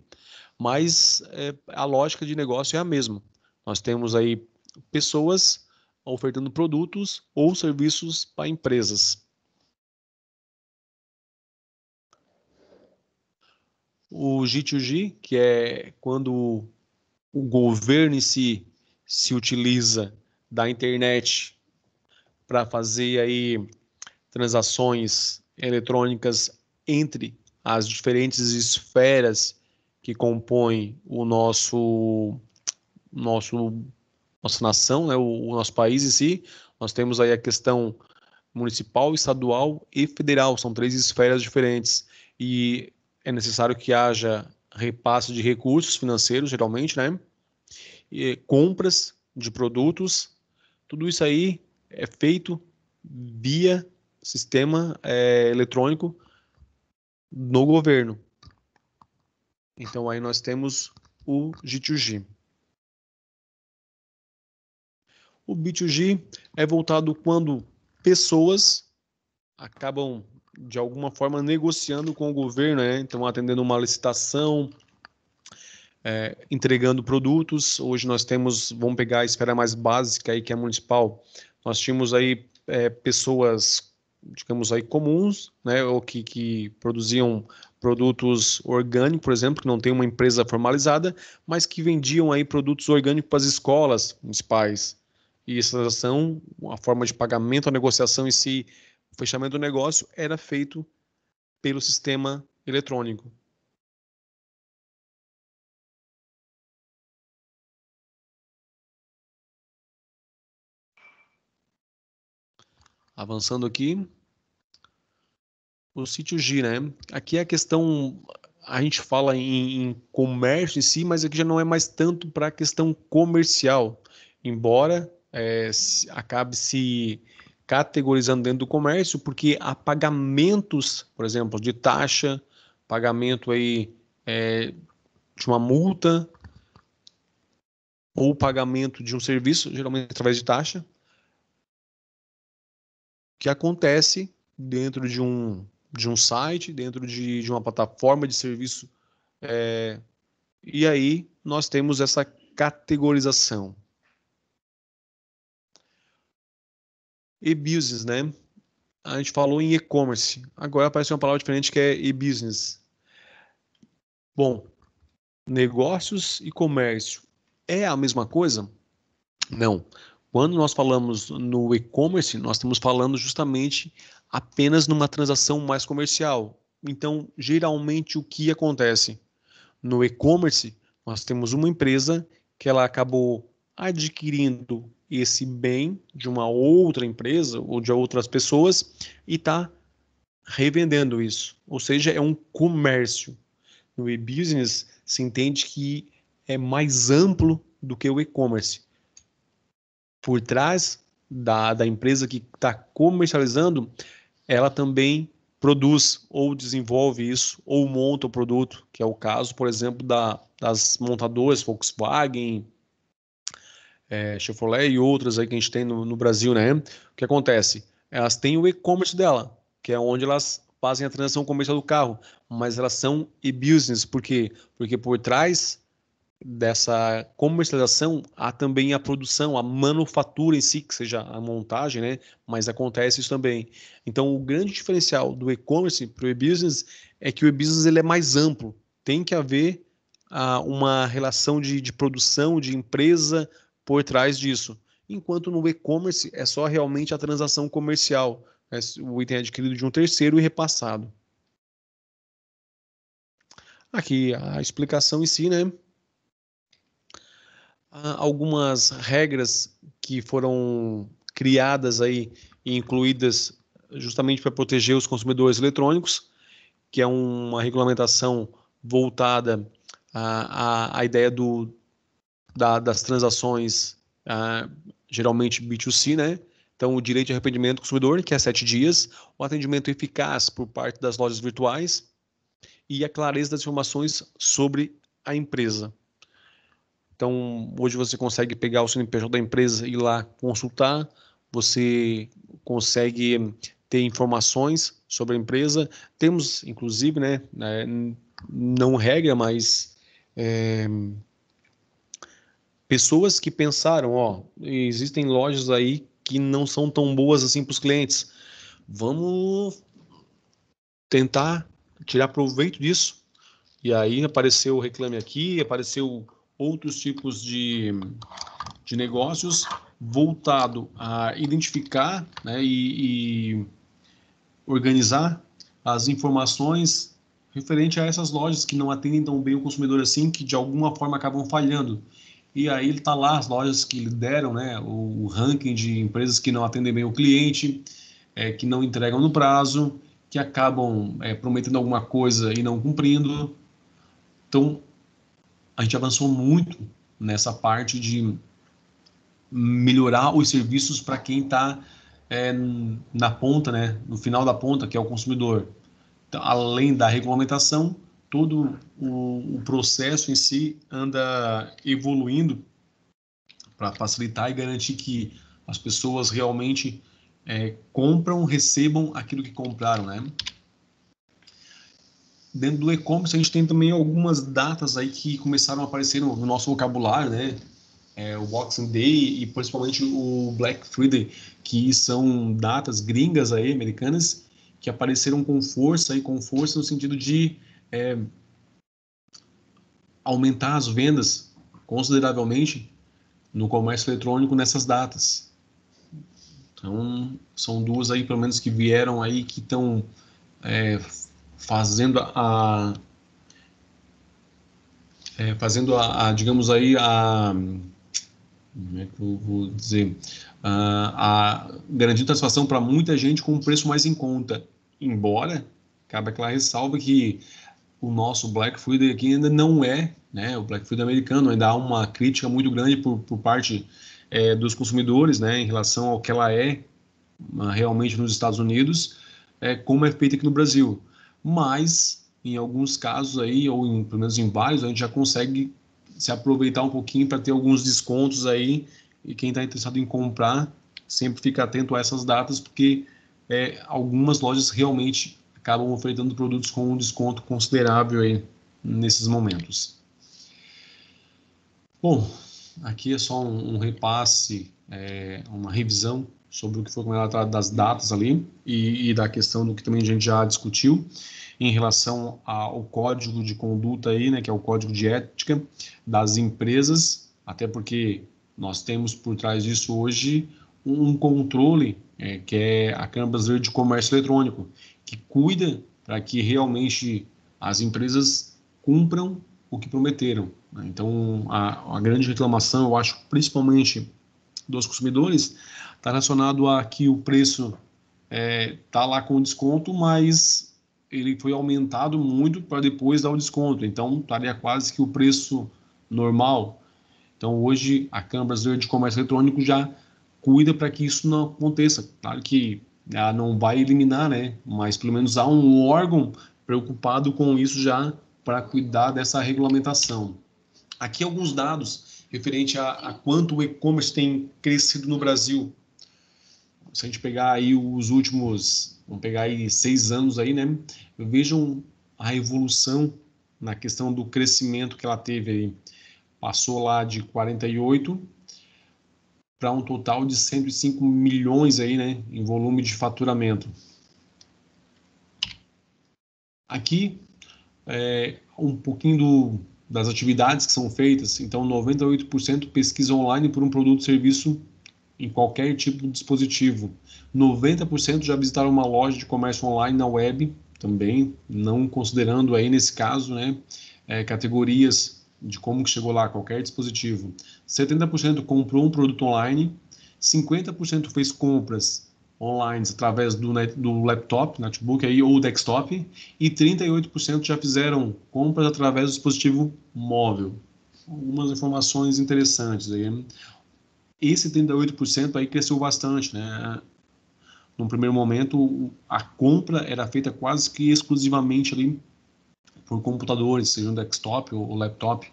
mas a lógica de negócio é a mesma. Nós temos aí pessoas ofertando produtos ou serviços para empresas. O G2G, que é quando o governo em si se utiliza da internet para fazer aí transações eletrônicas entre as diferentes esferas que compõem nossa nação, né, o nosso país em si. Nós temos aí a questão municipal, estadual e federal, são três esferas diferentes e é necessário que haja repasse de recursos financeiros, geralmente, né? E compras de produtos, tudo isso aí é feito via sistema eletrônico no governo. Então aí nós temos o G2G. O B2G é voltado quando pessoas acabam de alguma forma negociando com o governo, né? Então atendendo uma licitação, entregando produtos. Hoje nós temos, vamos pegar a esfera mais básica aí que é municipal. Nós tínhamos aí pessoas, digamos aí comuns, né? Ou que produziam produtos orgânicos, por exemplo, que não tem uma empresa formalizada, mas que vendiam aí produtos orgânicos para as escolas municipais. E essa ação, a forma de pagamento, a negociação em si, o fechamento do negócio era feito pelo sistema eletrônico. Avançando aqui, o sítio G, né? Aqui é a questão, a gente fala em comércio em si, mas aqui já não é mais tanto para a questão comercial, embora acabe se categorizando dentro do comércio, porque há pagamentos, por exemplo, de taxa, pagamento aí de uma multa ou pagamento de um serviço, geralmente através de taxa, que acontece dentro de um site, dentro de uma plataforma de serviço. E aí nós temos essa categorização. E-business, né? A gente falou em e-commerce. Agora aparece uma palavra diferente que é e-business. Bom, negócios e comércio é a mesma coisa? Não. Quando nós falamos no e-commerce, nós estamos falando justamente apenas numa transação mais comercial. Então, geralmente, o que acontece? No e-commerce, nós temos uma empresa que ela acabou adquirindo esse bem de uma outra empresa ou de outras pessoas e está revendendo isso. Ou seja, é um comércio. No e-business, se entende que é mais amplo do que o e-commerce. Por trás da empresa que está comercializando, ela também produz ou desenvolve isso, ou monta o produto, que é o caso, por exemplo, das montadoras Volkswagen, Chevrolet e outras aí que a gente tem no Brasil, né? O que acontece? Elas têm o e-commerce dela, que é onde elas fazem a transação comercial do carro, mas elas são e-business, por quê? Porque por trás dessa comercialização há também a produção, a manufatura em si, que seja a montagem, né? Mas acontece isso também. Então, o grande diferencial do e-commerce para o e-business é que o e-business ele é mais amplo. Tem que haver uma relação de produção, de empresa por trás disso. Enquanto no e-commerce é só realmente a transação comercial, né? O item é adquirido de um terceiro e repassado. Aqui a explicação em si, né? Há algumas regras que foram criadas aí e incluídas justamente para proteger os consumidores eletrônicos, que é uma regulamentação voltada à ideia das transações, geralmente B2C, né? Então, o direito de arrependimento do consumidor, que é 7 dias, o atendimento eficaz por parte das lojas virtuais e a clareza das informações sobre a empresa. Então, hoje você consegue pegar o CNPJ da empresa e ir lá consultar, você consegue ter informações sobre a empresa. Temos, inclusive, né, não regra, mas pessoas que pensaram, ó, existem lojas aí que não são tão boas assim para os clientes. Vamos tentar tirar proveito disso. E aí apareceu o Reclame Aqui, apareceu outros tipos de negócios voltado a identificar, né, e organizar as informações referente a essas lojas que não atendem tão bem o consumidor assim, que de alguma forma acabam falhando. E aí ele está lá, as lojas que lideram, né, o ranking de empresas que não atendem bem o cliente, que não entregam no prazo, que acabam prometendo alguma coisa e não cumprindo. Então, a gente avançou muito nessa parte de melhorar os serviços para quem está na ponta, né, no final da ponta, que é o consumidor. Então, além da regulamentação, todo o processo em si anda evoluindo para facilitar e garantir que as pessoas realmente compram, recebam aquilo que compraram, né? Dentro do e-commerce, a gente tem também algumas datas aí que começaram a aparecer no nosso vocabulário, né? O Boxing Day e principalmente o Black Friday, que são datas gringas aí, americanas, que apareceram com força no sentido de aumentar as vendas consideravelmente no comércio eletrônico nessas datas. Então, são duas aí, pelo menos, que vieram aí, que estão fazendo digamos aí, como é que eu vou dizer, garantir satisfação para muita gente com um preço mais em conta. Embora, cabe aquela ressalva que o nosso Black Friday aqui ainda não é, né, o Black Friday americano, ainda há uma crítica muito grande por parte dos consumidores, né, em relação ao que ela é realmente nos Estados Unidos, como é feita aqui no Brasil. Mas, em alguns casos aí, ou pelo menos em vários, a gente já consegue se aproveitar um pouquinho para ter alguns descontos aí, e quem está interessado em comprar sempre fica atento a essas datas, porque algumas lojas realmente acabam ofertando produtos com um desconto considerável aí nesses momentos. Bom, aqui é só um repasse, uma revisão sobre o que foi comentado das datas ali e da questão do que também a gente já discutiu em relação ao código de conduta aí, né, que é o código de ética das empresas, até porque nós temos por trás disso hoje um controle, que é a Câmara Brasileira de Comércio Eletrônico, que cuida para que realmente as empresas cumpram o que prometeram. Então, a grande reclamação, eu acho, principalmente dos consumidores, está relacionado a que o preço está lá com desconto, mas ele foi aumentado muito para depois dar o desconto. Então, estaria quase que o preço normal. Então, hoje, a Câmara Brasileira de Comércio Eletrônico já cuida para que isso não aconteça. Claro que ela não vai eliminar, né? Mas pelo menos há um órgão preocupado com isso já para cuidar dessa regulamentação. Aqui alguns dados referente a quanto o e-commerce tem crescido no Brasil. Se a gente pegar aí os últimos, vamos pegar aí 6 anos aí, né? Vejam a evolução na questão do crescimento que ela teve aí. Passou lá de 48 para um total de 105 milhões aí, né, em volume de faturamento. Aqui um pouquinho das atividades que são feitas. Então, 98% pesquisa online por um produto ou serviço em qualquer tipo de dispositivo. 90% já visitaram uma loja de comércio online na web, também, não considerando aí, nesse caso, né, categorias de como que chegou lá, qualquer dispositivo. 70% comprou um produto online, 50% fez compras online através do laptop, notebook aí, ou desktop, e 38% já fizeram compras através do dispositivo móvel. Algumas informações interessantes aí. Esse 38% aí cresceu bastante, né? No primeiro momento, a compra era feita quase que exclusivamente ali por computadores, seja um desktop ou laptop,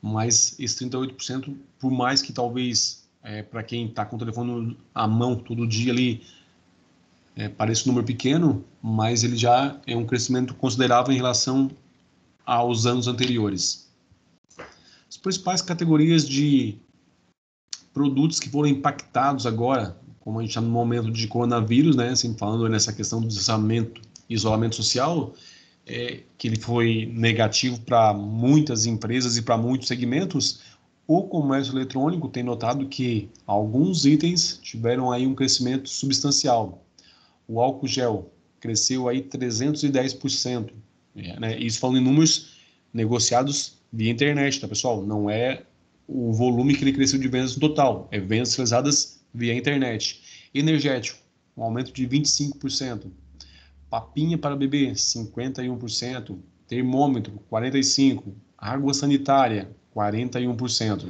mas esse 38%, por mais que talvez para quem está com o telefone à mão todo dia ali, pareça um número pequeno, mas ele já é um crescimento considerável em relação aos anos anteriores. As principais categorias de produtos que foram impactados agora, como a gente está no momento de coronavírus, né, assim, falando nessa questão do isolamento social, que ele foi negativo para muitas empresas e para muitos segmentos, o comércio eletrônico tem notado que alguns itens tiveram aí um crescimento substancial. O álcool gel cresceu aí 310%, né? Isso falando em números negociados via internet, tá, pessoal? Não é o volume que ele cresceu de vendas no total, é vendas realizadas via internet. Energético, um aumento de 25%. Papinha para bebê, 51%. Termômetro, 45%. Água sanitária, 41%.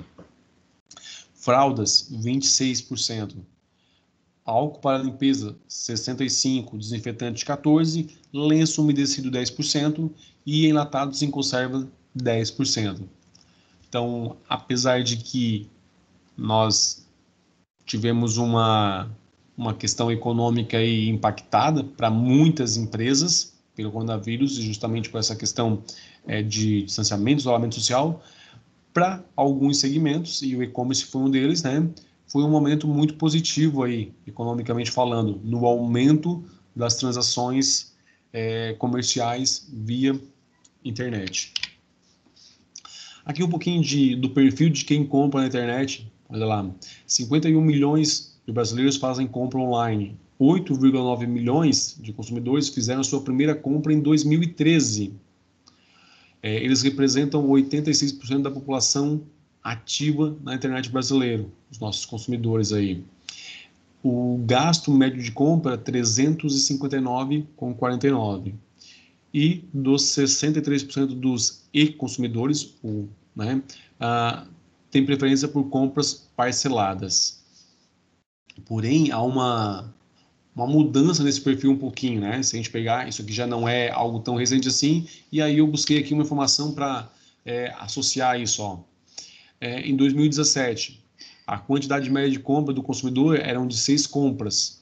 Fraldas, 26%. Álcool para limpeza, 65%. Desinfetante, 14%. Lenço umedecido, 10%. E enlatados em conserva, 10%. Então, apesar de que nós tivemos uma questão econômica aí impactada para muitas empresas pelo coronavírus, e justamente por essa questão de distanciamento, isolamento social, para alguns segmentos, e o e-commerce foi um deles, né? Foi um momento muito positivo aí, economicamente falando, no aumento das transações comerciais via internet. Aqui um pouquinho do perfil de quem compra na internet. Olha lá, 51 milhões de brasileiros fazem compra online. 8,9 milhões de consumidores fizeram sua primeira compra em 2013. Eles representam 86% da população ativa na internet brasileira, os nossos consumidores aí. O gasto médio de compra, 359,49. E dos 63% dos e-consumidores, né, tem preferência por compras parceladas. Porém, há uma mudança nesse perfil um pouquinho, né? Se a gente pegar, isso aqui já não é algo tão recente assim, e aí eu busquei aqui uma informação para associar isso. Ó. Em 2017, a quantidade média de compra do consumidor eram de 6 compras,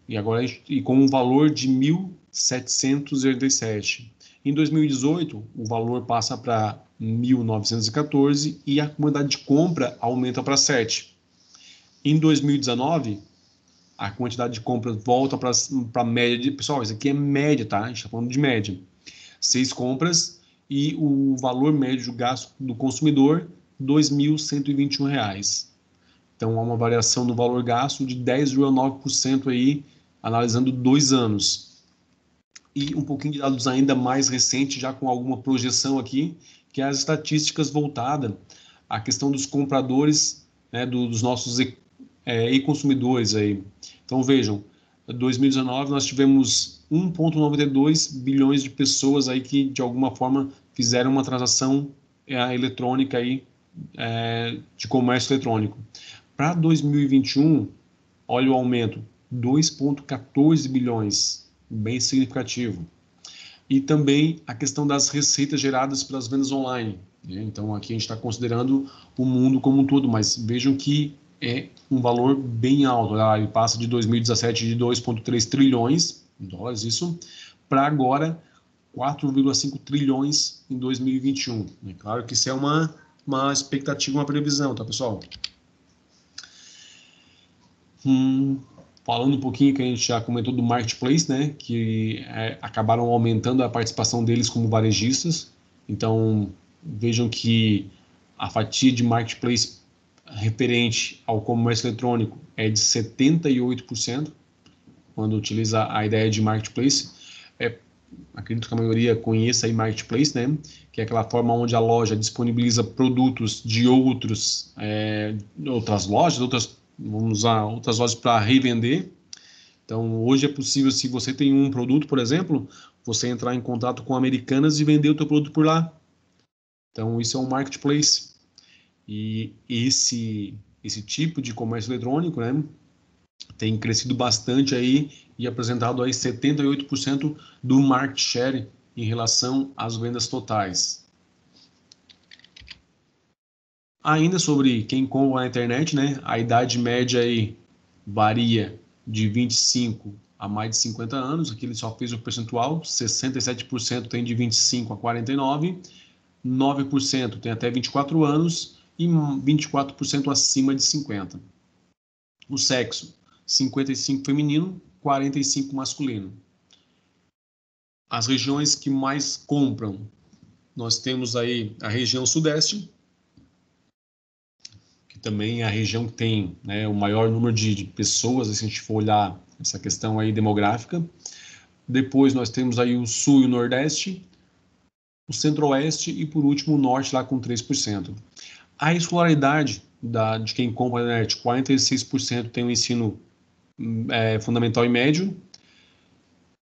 e agora com um valor de 1.787. Em 2018, o valor passa para 1.914 e a quantidade de compra aumenta para 7. Em 2019, a quantidade de compras volta para a média de... Pessoal, isso aqui é média, tá? A gente está falando de média. 6 compras e o valor médio gasto do consumidor, R$ 2.121. Então, há uma variação no valor gasto de 10,9% aí, analisando 2 anos. E um pouquinho de dados ainda mais recentes, já com alguma projeção aqui, que é as estatísticas voltadas à questão dos compradores, né, dos nossos e-consumidores aí. Então, vejam, em 2019 nós tivemos 1,92 bilhões de pessoas aí que, de alguma forma, fizeram uma transação eletrônica aí, de comércio eletrônico. Para 2021, olha o aumento, 2,14 bilhões, bem significativo. E também a questão das receitas geradas pelas vendas online, né? Então, aqui a gente está considerando o mundo como um todo, mas vejam que é um valor bem alto. Ele passa de 2017 de 2,3 trilhões de dólares, isso, para agora 4,5 trilhões em 2021. É claro que isso é uma expectativa, uma previsão, tá, pessoal? Falando um pouquinho que a gente já comentou do Marketplace, né, que acabaram aumentando a participação deles como varejistas. Então, vejam que a fatia de Marketplace referente ao comércio eletrônico é de 78%, quando utiliza a ideia de Marketplace. Acredito que a maioria conheça aí Marketplace, né, que é aquela forma onde a loja disponibiliza produtos de outras lojas, vamos usar outras lojas para revender. Então, hoje é possível, se você tem um produto, por exemplo, você entrar em contato com Americanas e vender o teu produto por lá. Então, isso é um marketplace. E esse tipo de comércio eletrônico, né, tem crescido bastante aí e apresentado aí 78% do market share em relação às vendas totais. Ainda sobre quem compra na internet, né, a idade média aí varia de 25 a mais de 50 anos, aqui ele só fez o percentual, 67% tem de 25 a 49, 9% tem até 24 anos e 24% acima de 50. O sexo, 55 feminino, 45 masculino. As regiões que mais compram, nós temos aí a região sudeste, que também é a região que tem, né, o maior número de pessoas, se a gente for olhar essa questão aí demográfica. Depois nós temos aí o sul e o nordeste, o centro-oeste e por último o norte lá com 3%. A escolaridade de quem compra na internet, 46% tem o ensino fundamental e médio,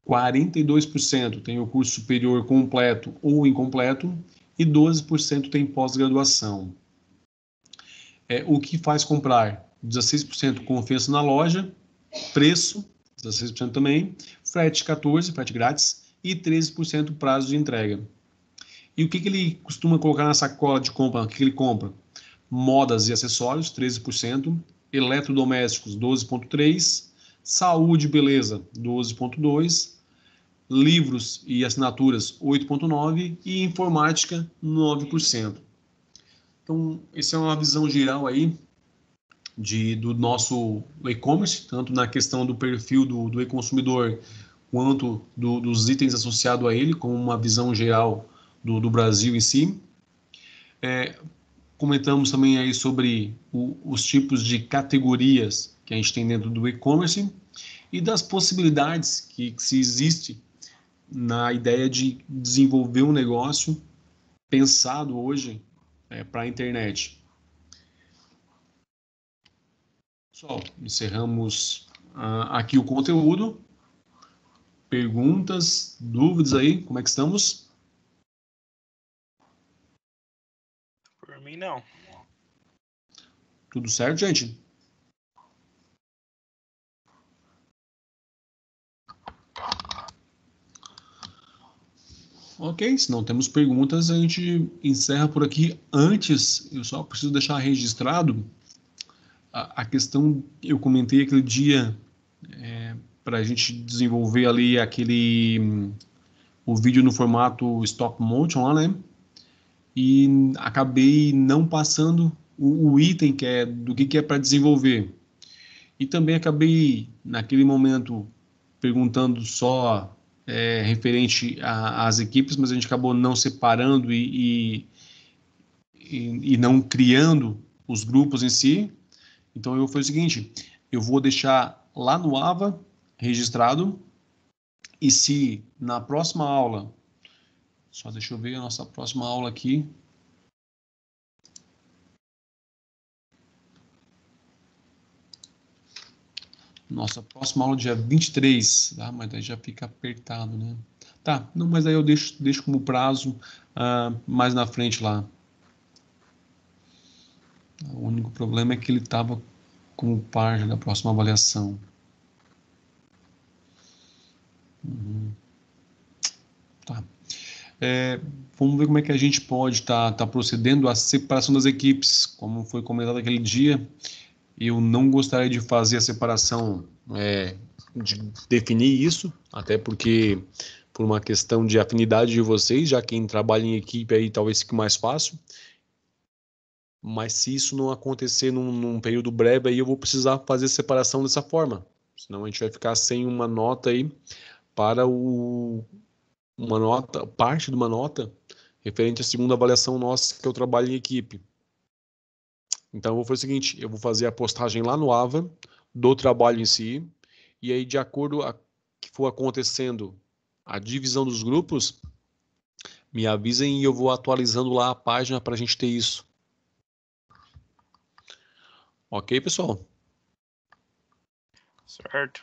42% tem o curso superior completo ou incompleto e 12% tem pós-graduação. O que faz comprar? 16% confiança na loja, preço, 16% também, frete 14%, frete grátis, e 13% prazo de entrega. E o que ele costuma colocar na sacola de compra? O que ele compra? Modas e acessórios, 13%, eletrodomésticos, 12,3%, saúde e beleza, 12,2%, livros e assinaturas, 8,9% e informática, 9%. Então, essa é uma visão geral aí do nosso e-commerce, tanto na questão do perfil do e-consumidor, quanto dos itens associados a ele, com uma visão geral do Brasil em si. Comentamos também aí sobre os tipos de categorias que a gente tem dentro do e-commerce e das possibilidades que se existe na ideia de desenvolver um negócio pensado hoje para a internet. Pessoal, encerramos aqui o conteúdo. Perguntas, dúvidas aí? Como é que estamos? Por mim, não. Tudo certo, gente? Ok, se não temos perguntas, a gente encerra por aqui. Antes, eu só preciso deixar registrado a questão, eu comentei aquele dia para a gente desenvolver ali o vídeo no formato stop motion lá, né? E acabei não passando o item que é do que é para desenvolver. E também acabei, naquele momento, perguntando só referente às equipes, mas a gente acabou não separando e não criando os grupos em si. Então, eu foi o seguinte, eu vou deixar lá no AVA registrado, e se na próxima aula, só deixa eu ver a nossa próxima aula aqui, nossa próxima aula dia 23, mas daí já fica apertado, né? Tá, não, mas aí eu deixo como prazo mais na frente lá. O único problema é que ele estava como parte da próxima avaliação. Tá. Vamos ver como é que a gente pode estar procedendo à separação das equipes. Como foi comentado aquele dia, eu não gostaria de fazer a separação, de definir isso, até porque por uma questão de afinidade de vocês, já quem trabalha em equipe aí talvez fique mais fácil. Mas se isso não acontecer num período breve, aí eu vou precisar fazer a separação dessa forma. Senão a gente vai ficar sem uma nota aí para uma nota, parte de uma nota referente à segunda avaliação nossa, que é o trabalho em equipe. Então eu vou fazer o seguinte, eu vou fazer a postagem lá no AVA do trabalho em si, e aí de acordo a que for acontecendo a divisão dos grupos, me avisem e eu vou atualizando lá a página para a gente ter isso. Ok, pessoal? Certo.